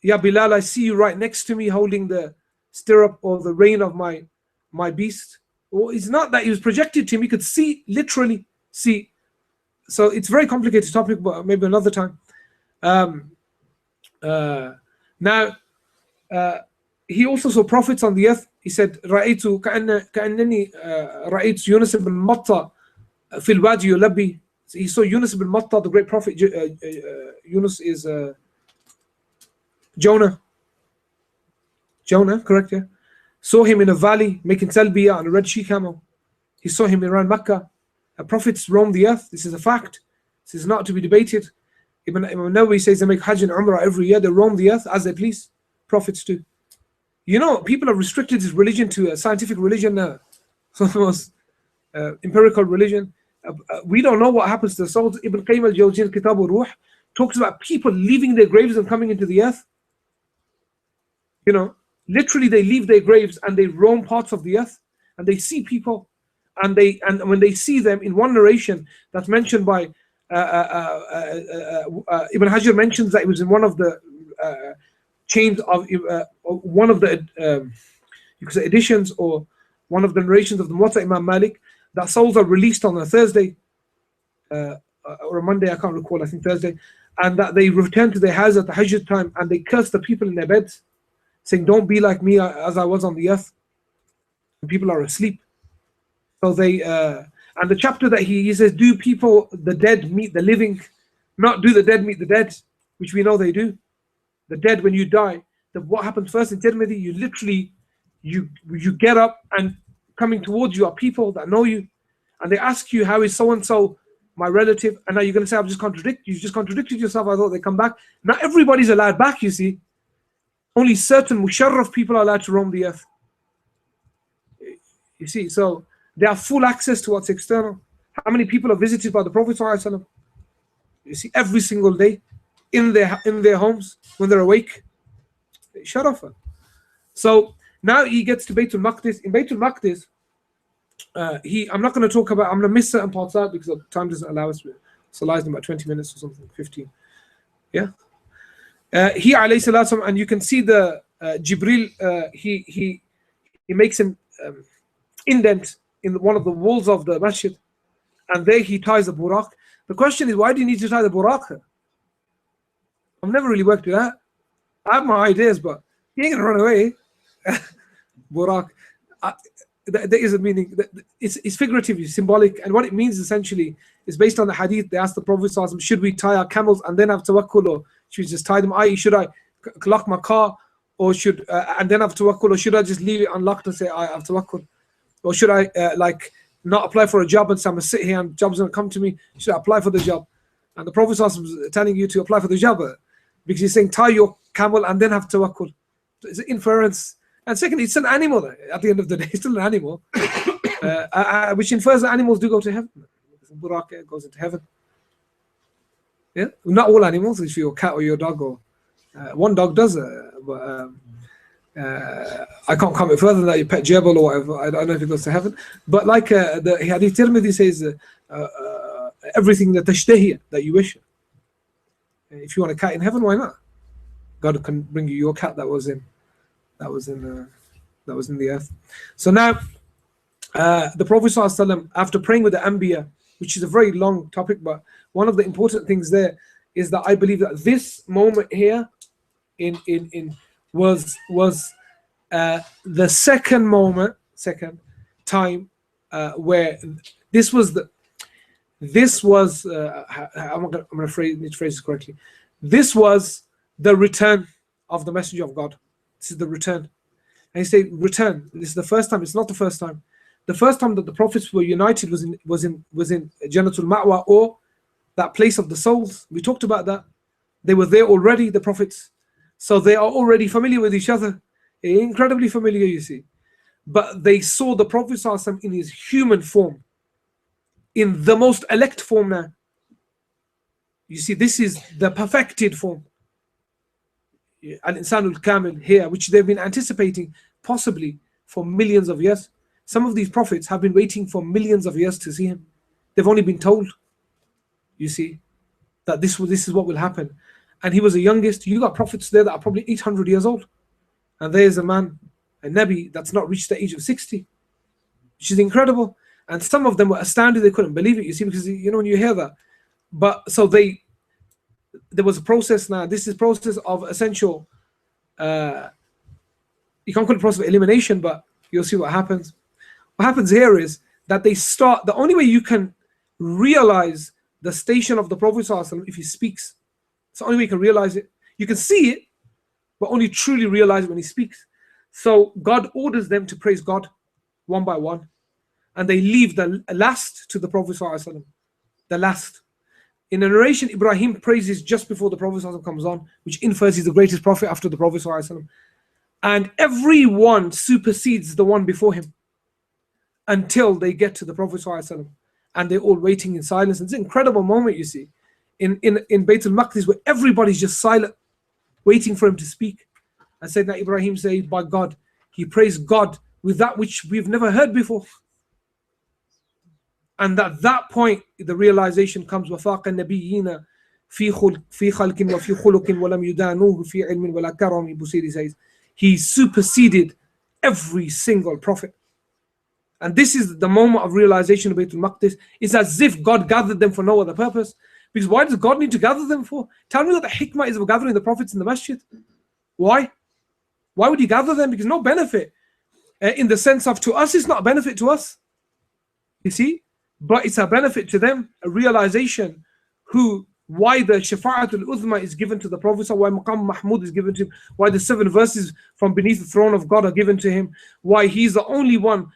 Ya Bilal, I see you right next to me holding the stirrup or the rein of my beast. Well, it's not that he was projected to him, he could see, literally see. So it's a very complicated topic, but maybe another time. Now, he also saw prophets on the earth. He said, رأيت كأنني رأيت يونس بن مطة في الوادي يلبي. He saw Yunus ibn Matta, the great prophet. Yunus is Jonah, correct? Yeah. Saw him in a valley making talbiyah on a red she-camel. He saw him around Mecca. Prophets roam the earth. This is a fact. This is not to be debated. Imam Nawawi says they make Hajj and Umrah every year. They roam the earth as they please. Prophets do. You know, people have restricted this religion to a scientific religion now. So it was empirical religion. We don't know what happens to the souls. Ibn Qayyim al-Jawziyya, Kitab al-Ruh, talks about people leaving their graves and coming into the earth. You know, literally they leave their graves and they roam parts of the earth and they see people, and when they see them, in one narration that's mentioned by Ibn Hajar mentions that it was in one of the chains of one of the you could say editions, or one of the narrations of the Muwatta Imam Malik, that souls are released on a Thursday or a Monday, I can't recall, I think Thursday, and that they return to their house at the Hajj time and they curse the people in their beds, saying, don't be like me as I was on the earth. And people are asleep. So they, and the chapter that he says, do people, the dead, meet the living? Not do the dead meet the dead, which we know they do. The dead, when you die, what happens first in Tirmidhi, you literally, you get up, and coming towards you are people that know you, and they ask you, how is so-and-so my relative? And now you're going to say, you just contradicted yourself, I thought they come back. Not everybody's allowed back, you see. Only certain musharraf people are allowed to roam the earth. You see, so they have full access to what's external. How many people are visited by the Prophet ﷺ? You see, every single day, in their homes, when they're awake. Sharafa. So now he gets to Baytul Maqdis. In Baytul Maqdis, I'm not going to talk about, I'm going to miss certain parts out because time doesn't allow us. So lies in about 20 minutes or something, 15. Yeah. He alayhi salatu, and you can see the Jibril, he makes an indent in one of the walls of the masjid, and there he ties the buraq. The question is, why do you need to tie the buraq? I've never really worked with that. I have my ideas, but he ain't gonna run away. Buraq. There is a meaning. It's figurative, it's symbolic, and what it means essentially is based on the hadith. They asked the Prophet ﷺ, should we tie our camels and then have tawakkul, or should we just tie them? I.e., should I lock my car, or should and then have tawakkul, or should I just leave it unlocked and say I have tawakkul, or should I not apply for a job and say I'm gonna sit here and job's gonna come to me? Should I apply for the job? And the Prophet ﷺ was telling you to apply for the job because he's saying tie your camel and then have tawakkul. It's an inference. And secondly, it's an animal. At the end of the day, it's still an animal, which infers that animals do go to heaven. Buraq goes into heaven. Yeah, not all animals. If your cat or your dog, or one dog does, but I can't comment further than that. Your pet gerbil or whatever. I don't know if it goes to heaven. But like the Hadith Tirmidhi says, everything that tashtahi, that you wish. If you want a cat in heaven, why not? God can bring you your cat that was in That was in the earth. So now, the Prophet ﷺ, after praying with the Anbiya, which is a very long topic, but one of the important things there is that I believe that this moment here was the second time where this was I'm going to phrase this correctly. This was the return of the Messenger of God. This is the return. And he said, return. This is the first time. It's not the first time. The first time that the prophets were united was in Jannatul Ma'wa, or that place of the souls. We talked about that. They were there already, the prophets. So they are already familiar with each other. Incredibly familiar, you see. But they saw the Prophet ﷺ in his human form, in the most elect form now. You see, this is the perfected form. Al-Insanul Kamil here, which they've been anticipating possibly for millions of years. Some of these prophets have been waiting for millions of years to see him. They've only been told, you see, that this is what will happen. And he was the youngest. You got prophets there that are probably 800 years old. And there's a man, a Nabi, that's not reached the age of 60, which is incredible. And some of them were astounded. They couldn't believe it, you see, because, you know, when you hear that. But so there was a process now. This is process of essential, you can't call it process of elimination, but you'll see what happens. What happens here is that the only way you can realize the station of the Prophet ﷺ if he speaks. It's the only way you can realize it. You can see it, but only truly realize it when he speaks. So God orders them to praise God one by one. And they leave the last to the Prophet ﷺ. The last. In a narration, Ibrahim praises just before the Prophet ﷺ comes on, which infers he's the greatest prophet after the Prophet ﷺ. And everyone supersedes the one before him until they get to the Prophet ﷺ. And they're all waiting in silence. It's an incredible moment, you see, in Bayt al-Maqdis, where everybody's just silent, waiting for him to speak. And Sayyidina Ibrahim said, by God, he praised God with that which we've never heard before. And at that point, the realization comes, وَفَاقَ النَّبِيِّينَ فِي خَلْقٍ وَفِي خُلُقٍ وَلَمْ يُدَانُوهُ فِي عِلْمٍ وَلَا كَرَمٍ. Busayri says, he superseded every single prophet. And this is the moment of realization of Bayt al-Maqdis. It's as if God gathered them for no other purpose. Because why does God need to gather them for? Tell me what the hikmah is of gathering the prophets in the masjid. Why? Why would he gather them? Because no benefit. In the sense of, to us, it's not a benefit to us. You see? But it's a benefit to them, a realization why the Shafa'atul Uzma is given to the Prophet, why Maqam Mahmud is given to him, why the 7 verses from beneath the throne of God are given to him, why he's the only one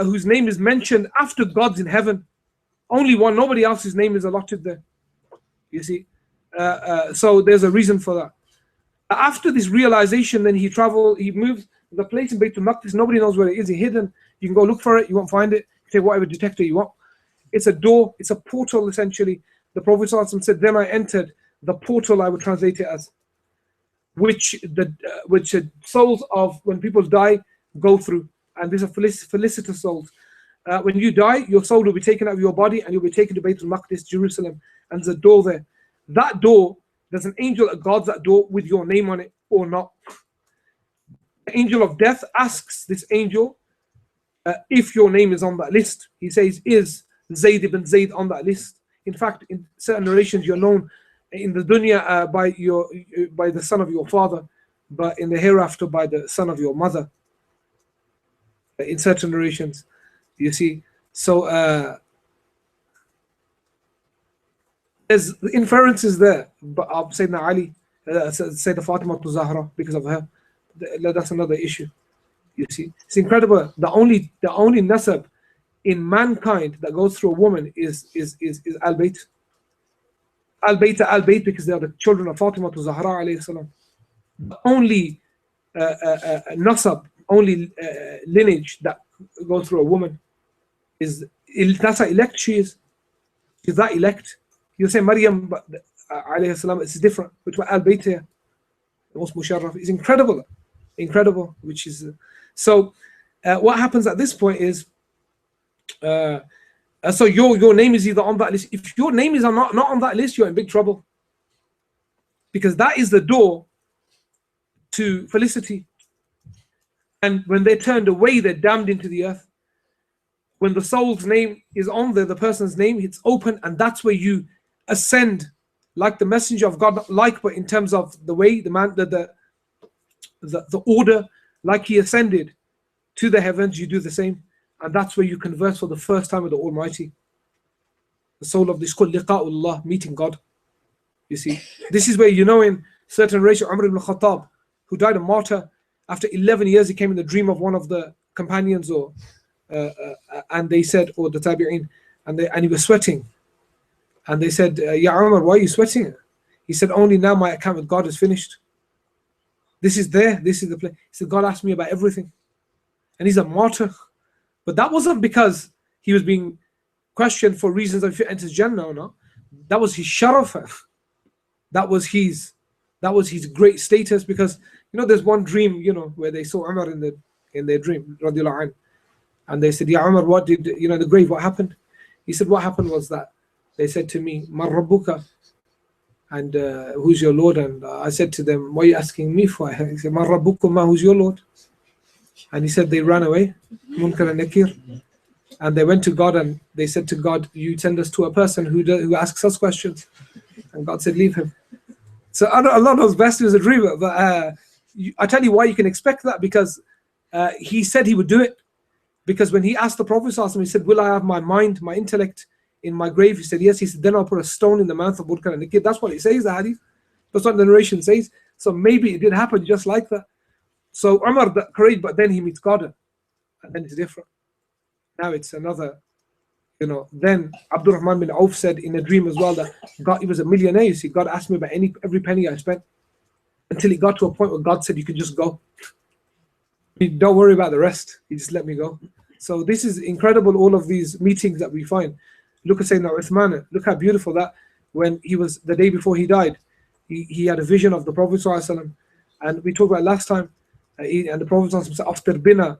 whose name is mentioned after God's in heaven. Only one, nobody else's name is allotted there. You see? So there's a reason for that. After this realization, then he moves the place in Bayt al-Maqdis, nobody knows where it is, it's hidden. You can go look for it, you won't find it. Take whatever detector you want. It's a door, it's a portal essentially. The Prophet ﷺ said, then I entered the portal, I would translate it as, which souls of, when people die, go through. And these are felicitous souls. When you die, your soul will be taken out of your body and you'll be taken to Bayt al-Maqdis, Jerusalem. And there's a door there. That door, there's an angel that guards that door with your name on it or not. The angel of death asks this angel, if your name is on that list. He says, is Zayd ibn Zayd on that list? In fact, in certain narrations, you're known in the dunya by the son of your father, but in the hereafter by the son of your mother. In certain narrations, you see. So there's inferences there, but Sayyidina Ali, Sayyidina Fatima Zahra, because of her, that's another issue. You see, it's incredible. The only nasab in mankind that goes through a woman is al-Bayt. Al-Bayt because they are the children of Fatima to Zahra alayhi salam. The only nasab, only lineage that goes through a woman is, that's how elect she is. She's that elect. You say Maryam alayhi salam, it's different. But al-Bayt here, Imam Sharaf, is incredible, which is so what happens at this point is so your name is either on that list. If your name is not on that list, you're in big trouble, because that is the door to felicity. And when they're turned away, they're damned into the earth. When the soul's name is on there, the person's name, it's open, and that's where you ascend, like the messenger of God, like, but in terms of the way, the order, like he ascended to the heavens, you do the same. And that's where you converse for the first time with the Almighty. The soul of this called liqa'ullah, meeting God. You see, this is where, you know, in certain ratio, Umar ibn Khattab, who died a martyr, after 11 years, he came in the dream of one of the companions, and they said, or the tabi'in, and he was sweating. And they said, Ya Umar, why are you sweating? He said, only now my account with God is finished. This is there, this is the place. He said, God asked me about everything. And he's a martyr. But that wasn't because he was being questioned for reasons of if he enters Jannah or not. That was his sharaf. That was his great status, because, you know, there's one dream, you know, where they saw Umar in their dream, radiallahu anhu. And they said, Ya Umar, what did, you know, the grave, what happened? He said, what happened was that they said to me, Man Rabbuka, and who's your Lord? And I said to them, what are you asking me for? He said, Man Rabbukum, who's your Lord? And he said, they ran away, Munkar and Nakir. And they went to God and they said to God, you send us to a person who asks us questions. And God said, leave him. So Allah knows best, he was a dreamer. But I tell you why you can expect that, because he said he would do it. Because when he asked the Prophet, he said, will I have my mind, my intellect in my grave? He said, yes. He said, then I'll put a stone in the mouth of Burdah and Nakir. That's what it says, the hadith. That's what the narration says. So maybe it did happen just like that. So Umar, courage, but then he meets God. And then it's different. Now it's another, you know. Then Abdurrahman bin Auf said in a dream as well that God, he was a millionaire. You see, God asked me about every penny I spent, until he got to a point where God said, you can just go. Don't worry about the rest. He just let me go. So this is incredible, all of these meetings that we find. Look at Sayyidina Uthman. Look how beautiful that, when he was, the day before he died, he had a vision of the Prophet ﷺ. And we talked about last time, and the Prophet ﷺ said, after bina,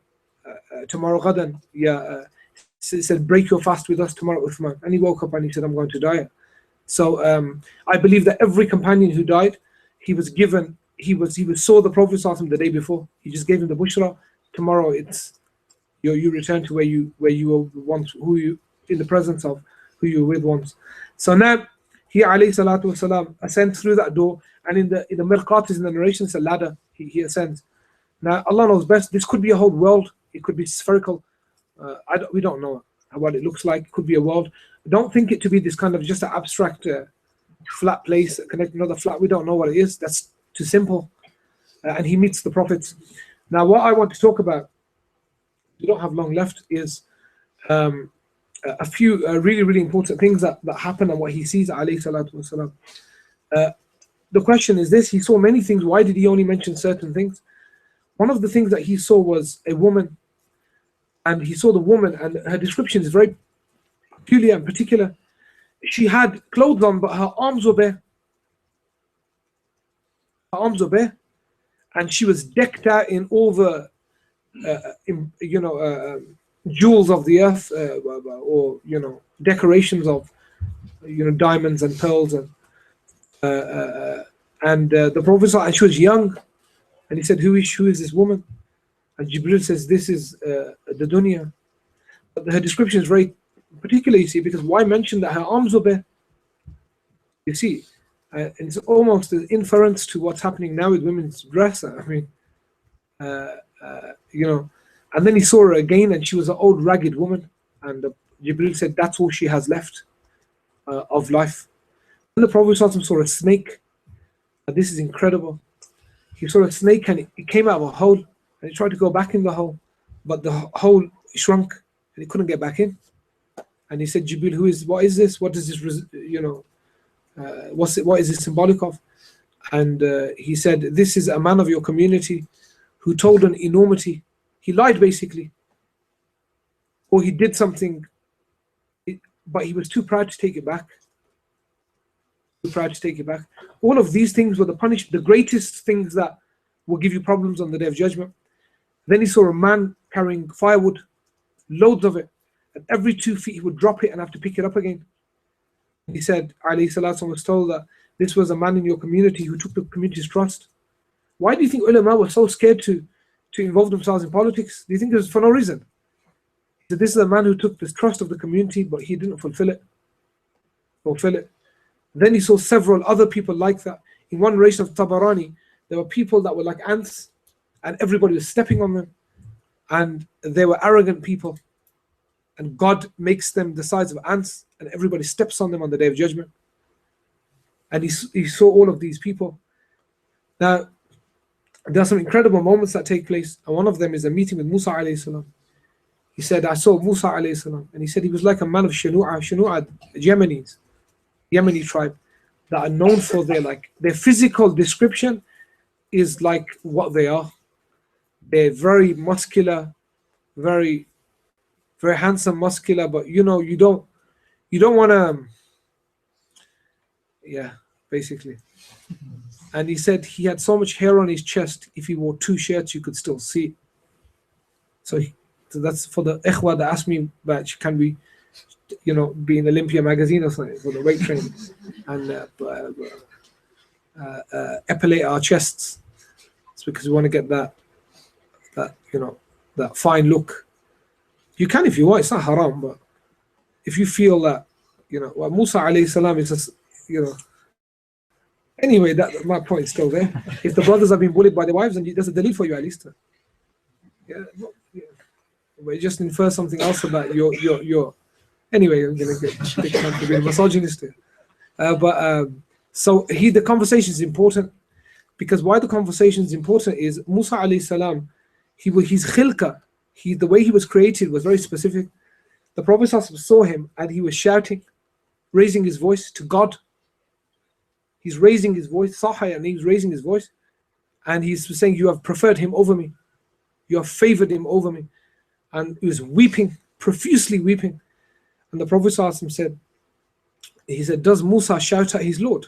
tomorrow Ghadan, he said, break your fast with us tomorrow, Uthman. And he woke up and he said, I'm going to die. So I believe that every companion who died, he was given, he saw the Prophet ﷺ the day before. He just gave him the bushra. Tomorrow it's you return to where you were once, who you in the presence of, who you were with once. So now he alayhi salatu wasalam ascends through that door, and in the mirqat, in the narration, it's a ladder. He ascends. Now Allah knows best. This could be a whole world. It could be spherical. We don't know what it looks like. It could be a world. Don't think it to be this kind of just an abstract flat place connecting another flat. We don't know what it is. That's too simple. And he meets the prophets. Now what I want to talk about, we don't have long left, is a few really important things that happen and what he sees, alayhi salatu wasalam. The question is this: he saw many things. Why did he only mention certain things? One of the things that he saw was a woman, and he saw the woman, and her description is very peculiar and particular. She had clothes on, but her arms were bare. Her arms were bare, and she was decked out in all the jewels of the earth, or decorations of diamonds and pearls, and the Prophet saw, and she was young, and he said, who is this woman? And Jibril says, this is the dunya. But her description is very particular, you see, because why mention that her arms were bare? You see, it's almost an inference to what's happening now with women's dress. I mean, and then he saw her again, and she was an old ragged woman, and Jibril said, that's all she has left of life. Then the Prophet saw a snake. This is incredible. He saw a snake, and it came out of a hole, and he tried to go back in the hole, but the hole shrunk, and he couldn't get back in. And he said, Jibril, what is this? What does this, what is this symbolic of? And he said, this is a man of your community who told an enormity. He lied, basically, or he did something, but he was too proud to take it back. All of these things were the greatest things that will give you problems on the Day of Judgment. Then he saw a man carrying firewood, loads of it, and every 2 feet he would drop it and have to pick it up again. He said, alayhi salatu was told that this was a man in your community who took the community's trust, Why do you think ulama were so scared to involve themselves in politics? Do you think it was for no reason? So this is a man who took this trust of the community, but he didn't fulfill it. Then he saw several other people like that. In one narration of Tabarani, there were people that were like ants, and everybody was stepping on them, and they were arrogant people. And God makes them the size of ants, and everybody steps on them on the Day of Judgment. And he saw all of these people. Now, there are some incredible moments that take place, and one of them is a meeting with Musa alayhi salam. He said, I saw Musa alayhi salam, and he said he was like a man of Shanu'a, Yemeni tribe, that are known for their physical description is like what they are. They're very muscular, very, very handsome, muscular, but you don't want to, basically. And he said he had so much hair on his chest, if he wore 2 shirts, you could still see it. So that's for the ikhwa that asked me about, can we, be in Olympia magazine or something for the weight training and epilate our chests. It's because we want to get that fine look. You can if you want, it's not haram, but if you feel that, well, Musa alayhi salam is just, anyway, that my point is still there. If the brothers have been bullied by their wives, then there's a delete for you at least. But just infer something else about your. Anyway, I'm gonna get being misogynist here. So the conversation is important, because why the conversation is important is Musa alayhi salam, his khilqa, the way he was created was very specific. The Prophet saw him and he was shouting, raising his voice to God. He's raising his voice, Sahaya, and he's raising his voice, and he's saying, you have preferred him over me, you have favored him over me. And he was weeping, profusely weeping. And the Prophet said, does Musa shout at his Lord?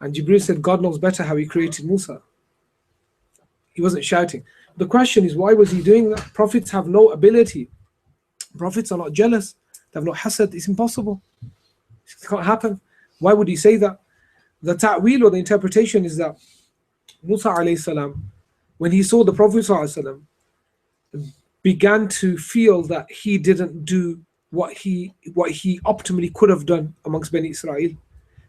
And Jibril said, God knows better how he created Musa. He wasn't shouting. The question is, why was he doing that? Prophets have no ability. Prophets are not jealous. They have no hasad. It's impossible. It can't happen. Why would he say that? The ta'wil, or the interpretation, is that Musa alayhi salam, when he saw the Prophet sallallahu began to feel that he didn't do what he optimally could have done amongst Bani Israel.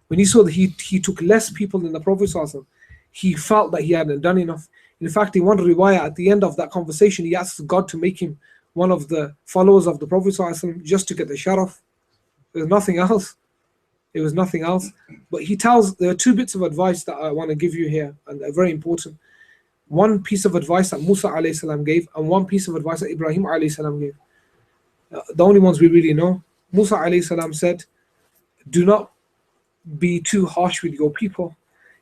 When he saw that he took less people than the Prophet sallallahu, he felt that he hadn't done enough. In fact, in one riwayah, at the end of that conversation, he asked God to make him one of the followers of the Prophet sallallahu just to get the sharaf. There's nothing else. It was nothing else. But he tells, there are 2 bits of advice that I want to give you here, and they're very important. One piece of advice that Musa alayhi salam gave, and one piece of advice that Ibrahim alayhi salam gave. The only ones we really know. Musa alayhi salam said, do not be too harsh with your people.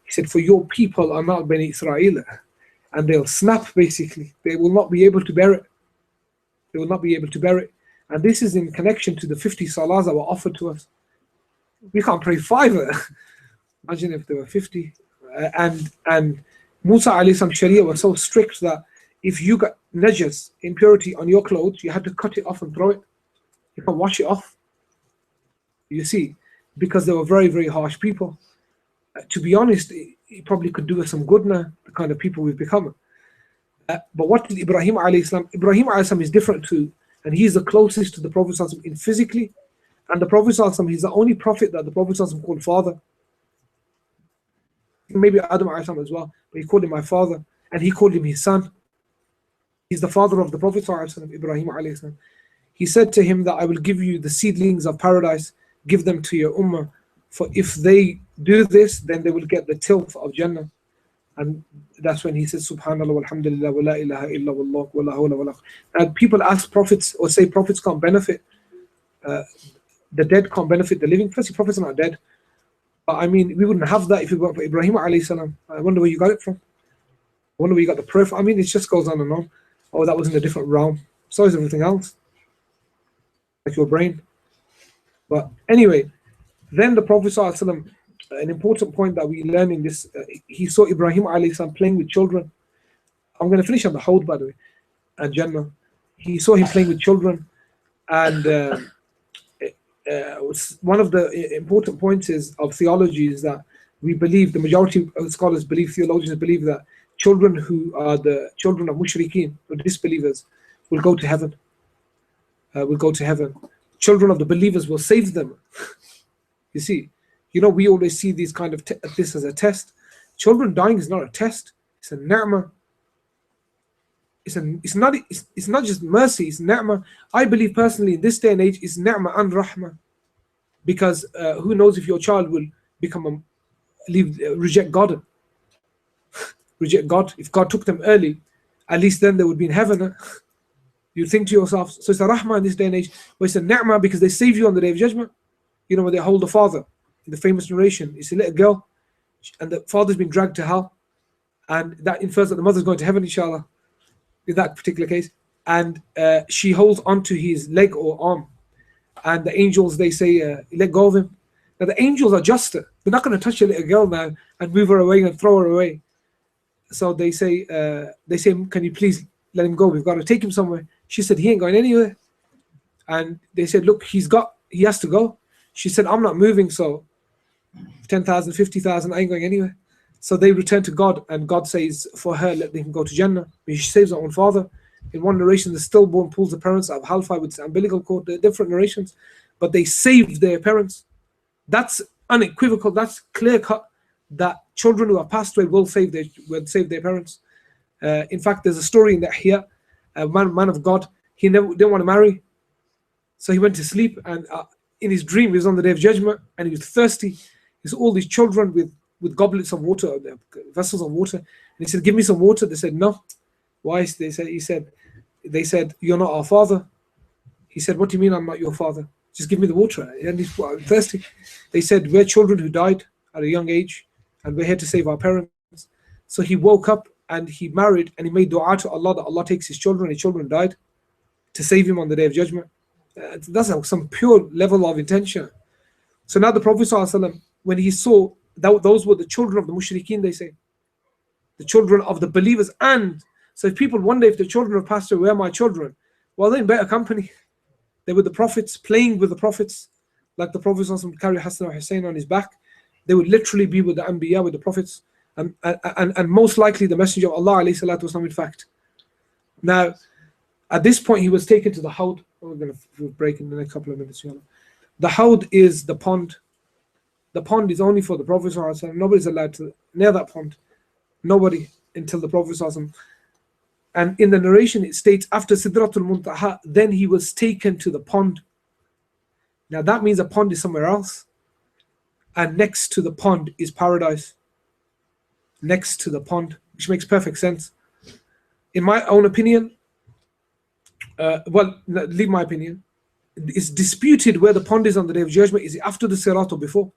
He said, for your people are not Bani Israel, and they'll snap, basically. They will not be able to bear it. They will not be able to bear it. And this is in connection to the 50 salahs that were offered to us. We can't pray 5. Imagine if there were 50. And Musa alayhi salam Sharia was so strict that if you got najas, impurity on your clothes, you had to cut it off and throw it. You can't wash it off. You see, because they were very, very harsh people. To be honest, it probably could do us some good now, the kind of people we've become. But what did Ibrahim alayhi salam? Ibrahim alayhi salam is different too, and he's the closest to the Prophet in physically. And the Prophet he's the only prophet that the Prophet called father. Maybe Adam as well, but he called him my father, and he called him his son. He's the father of the Prophet Ibrahim alayhi salam. He said to him that I will give you the seedlings of paradise, give them to your ummah, for if they do this, then they will get the tilth of Jannah. And that's when he says Subhanallah walhamdulillah wa la ilaha illa wallah wa la hawla wa la. And people ask prophets, or say prophets can't benefit, the dead can't benefit the living. Firstly, prophets are not dead. But I mean, we wouldn't have that if it weren't for Ibrahim alayhi salam. I wonder where you got it from. I wonder where you got the proof. I mean, it just goes on and on. Oh, that was in a different realm. So is everything else. Like your brain. But anyway, then the Prophet sallallahu alaihi wasallam, an important point that we learn in this, he saw Ibrahim alayhi salam playing with children. I'm going to finish on the Hawd, by the way, and Jannah. He saw him playing with children, and one of the important points of theology is that we believe, the majority of scholars believe, theologians believe, that children who are the children of mushrikeen, or disbelievers, will go to heaven. Will go to heaven. Children of the believers will save them. You see, we always see these kind of this as a test. Children dying is not a test. It's a ni'mah. It's not just mercy. It's ni'mah. I believe personally in this day and age, it's ni'mah and rahmah, because who knows if your child will become reject God. Reject God. If God took them early, at least then they would be in heaven. You think to yourself, so it's a rahmah in this day and age, but it's a ni'mah because they save you on the day of judgment. When they hold the father in the famous narration, it's a little girl, and the father's been dragged to hell, and that infers that the mother's going to heaven, inshallah, in that particular case. And she holds onto his leg or arm, and the angels, they say, let go of him. Now the angels are juster. They're not going to touch a little girl now and move her away and throw her away. So they say, can you please let him go? We've got to take him somewhere. She said, he ain't going anywhere. And they said, look, he has to go. She said, I'm not moving, so 10,000, 50,000, I ain't going anywhere. So they return to God, and God says for her, let them go to Jannah. She saves her own father. In one narration, the stillborn pulls the parents out of hellfire with the umbilical cord. They're different narrations, but they saved their parents. That's unequivocal. That's clear cut that children who have passed away will save their parents. In fact, there's a story in that here, a man of God, he didn't want to marry, so he went to sleep, and in his dream, he was on the day of judgment, and he was thirsty. He saw all these children with goblets of water, vessels of water, and he said, "Give me some water." They said, "No." Why? They said, "You're not our father." He said, "What do you mean I'm not your father? Just give me the water." And he's thirsty. They said, "We're children who died at a young age, and we're here to save our parents." So he woke up and he married, and he made dua to Allah that Allah takes his children. His children died to save him on the day of judgment. That's some pure level of intention. So now the Prophet ﷺ, when he saw that those were the children of the mushrikeen, they say, the children of the believers. And so if people wonder if the children of Pastor were my children, well, they're in better company. They were the prophets, playing with the prophets, like the Prophet ﷺ carried Hassan or Hussain on his back. They would literally be with the Anbiya, with the prophets, and most likely the Messenger of Allah alayhi salatu wasalam, in fact. Now, at this point, he was taken to the Hawd. We're going to break in the next couple of minutes. The Hawd is the pond. The pond is only for the Prophet ﷺ. Nobody's allowed to near that pond. Nobody until the Prophet ﷺ. And in the narration, it states, after Sidratul Muntaha, then he was taken to the pond. Now that means a pond is somewhere else. And next to the pond is paradise. Next to the pond, which makes perfect sense. In my own opinion, leave my opinion. It's disputed where the pond is on the day of judgment. Is it after the Sirat or before?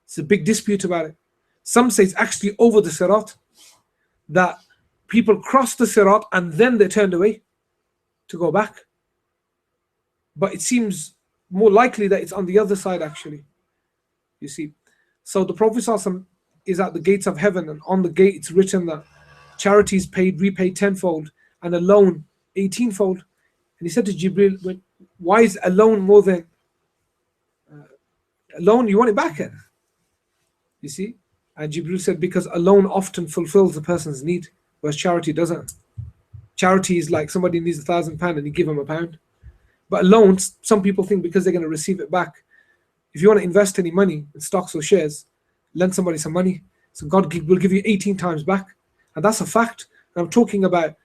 It's a big dispute about it. Some say it's actually over the Sirat, that people cross the Sirat and then they're turned away to go back. But it seems more likely that it's on the other side, actually. You see. So the Prophet ﷺ is at the gates of heaven, and on the gate it's written that charity is repaid tenfold, and a loan 18-fold. And he said to Jibril, why is a loan more than a loan? You want it back? You see? And Jibril said, because a loan often fulfills the person's need, whereas charity doesn't. Charity is like somebody needs £1,000 and you give them £1. But a loan, some people think because they're going to receive it back. If you want to invest any money in stocks or shares, lend somebody some money, so God will give you 18 times back. And that's a fact. And I'm talking about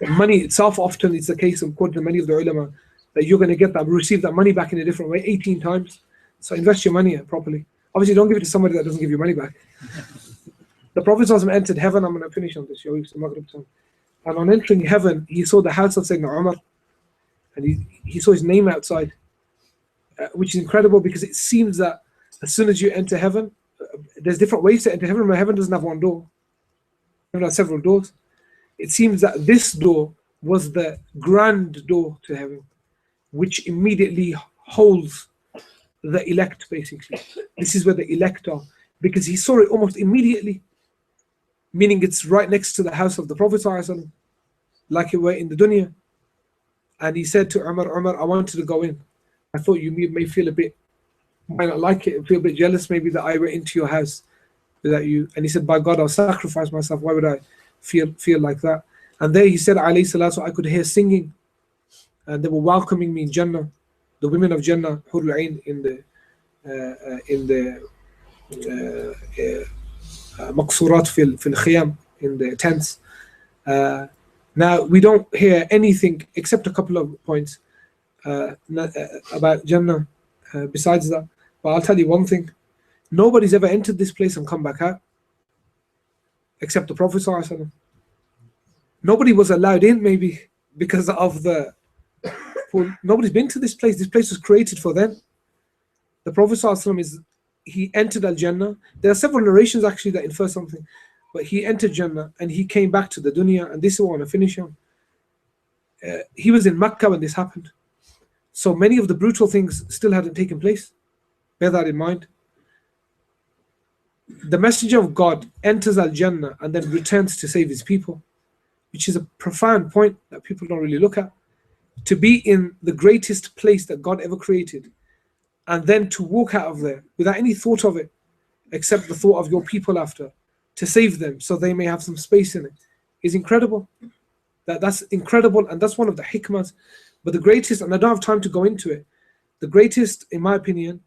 money itself. Often it's the case, according to many of the ulama, that you're going to get that, receive that money back in a different way 18 times. So invest your money properly. Obviously, don't give it to somebody that doesn't give you money back. The Prophet entered heaven. I'm going to finish on this. And on entering heaven, he saw the house of Sayyidina Umar, and he saw his name outside, which is incredible, because it seems that as soon as you enter heaven, there's different ways to enter heaven. But heaven doesn't have one door. Heaven has several doors. It seems that this door was the grand door to heaven, which immediately holds the elect, basically. This is where the elect are, because he saw it almost immediately, meaning it's right next to the house of the Prophet ﷺ, like it were in the dunya. And he said to Umar, I wanted to go in. I thought you may feel a bit might not like it, feel a bit jealous maybe that I went into your house without you. And he said, by God, I'll sacrifice myself. Why would I feel like that? And there he said, alayhi salatu, I could hear singing, and they were welcoming me in Jannah, the women of Jannah, Hurul Ain, in the maqsurat fil khiyam, in the tents. Now we don't hear anything except a couple of points about Jannah besides that. But I'll tell you one thing: nobody's ever entered this place and come back out except the Prophet ﷺ. Nobody was allowed in, maybe because of nobody's been to this place. This place was created for them. The Prophet ﷺ he entered Al-Jannah. There are several narrations actually that infer something, but he entered Jannah and he came back to the dunya, and this is what I want to finish on. He was in Mecca when this happened, so many of the brutal things still hadn't taken place. Bear that in mind. The Messenger of God enters Al-Jannah and then returns to save his people, which is a profound point that people don't really look at. To be in the greatest place that God ever created, and then to walk out of there without any thought of it, except the thought of your people after, to save them so they may have some space in it, is incredible. That's incredible, and that's one of the hikmahs. But the greatest, and I don't have time to go into it, the greatest, in my opinion,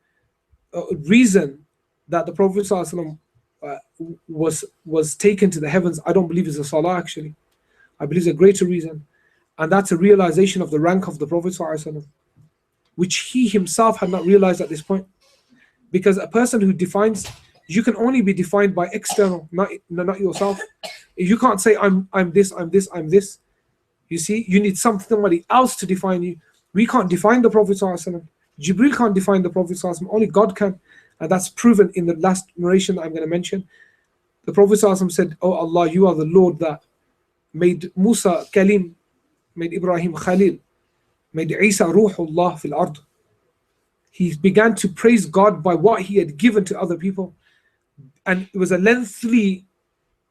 reason that the Prophet ﷺ was taken to the heavens, I don't believe is a salah actually. I believe it's a greater reason, and that's a realization of the rank of the Prophet ﷺ, which he himself had not realized at this point. Because a person who defines, you can only be defined by external, not yourself. You can't say I'm this, I'm this, I'm this. You see, you need somebody else to define you. We can't define the Prophet ﷺ. Jibril can't define the Prophet ﷺ. Only God can, and that's proven in the last narration that I'm going to mention. The Prophet ﷺ said, "Oh Allah, you are the Lord that made Musa Kalim, made Ibrahim Khalil, made Isa Ruhullah fil ard." He began to praise God by what he had given to other people, and it was a lengthy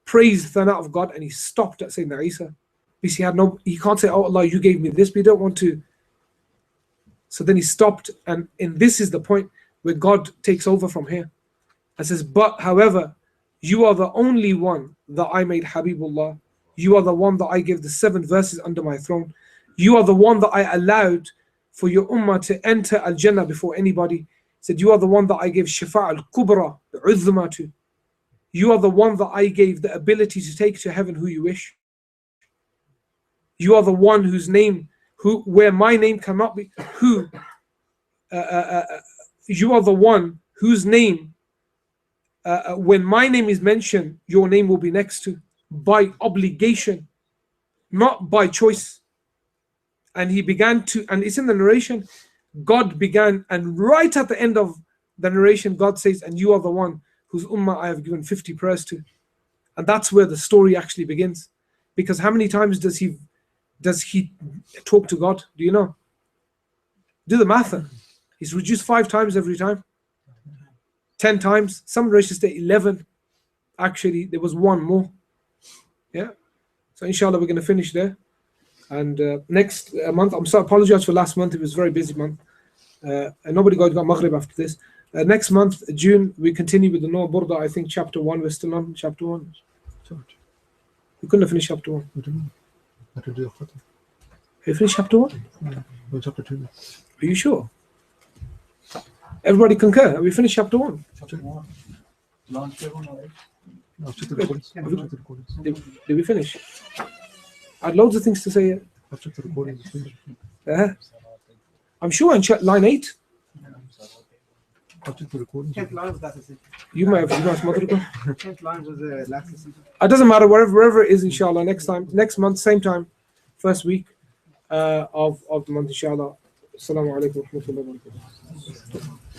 praise thana of God, and he stopped at saying Isa, because he can't say, "Oh Allah, you gave me this," but he don't want to. So then he stopped, and this is the point where God takes over from here and says, "But however, you are the only one that I made Habibullah. You are the one that I gave the 7 verses under my throne. You are the one that I allowed for your ummah to enter Al-Jannah before anybody." He said, "You are the one that I gave Shifa' al-Kubra, the Uzma to. You are the one that I gave the ability to take to heaven who you wish. You are the one whose name, where my name cannot be, you are the one whose name, when my name is mentioned, your name will be next to, by obligation, not by choice." And he began to, and it's in the narration, God began, and right at the end of the narration, God says, "And you are the one whose ummah I have given 50 prayers to." And that's where the story actually begins. Because how many times does he talk to God? Do you know? Do the math. He's reduced 5 times every time. 10 times. Some narrations say 11. Actually, there was one more. Yeah. So inshallah, we're going to finish there. And next month, I'm sorry, apologize for last month. It was a very busy month. And nobody got Maghrib after this. Next month, June, we continue with the Noah Burdah. I think chapter 1. We're still on chapter 1. We couldn't have finished chapter 1. I don't know. I could do a photo. You finished chapter 1? Yeah. Well, chapter 2. Are you sure? Everybody concur? Have we finished chapter 1? Chapter 1. Launch one already. No, I've checked the recordings. I've checked the recordings. Did we finish? I had loads of things to say. I've checked the recordings. I'm sure on line 8. I've checked the recordings. 10th line was that session. You might have some other. 10th line was the last session. It doesn't matter, wherever it is, inshallah. Next month, same time, first week of the month, inshallah. Assalamu alaikum wa rahmatullahi wa barakatuh.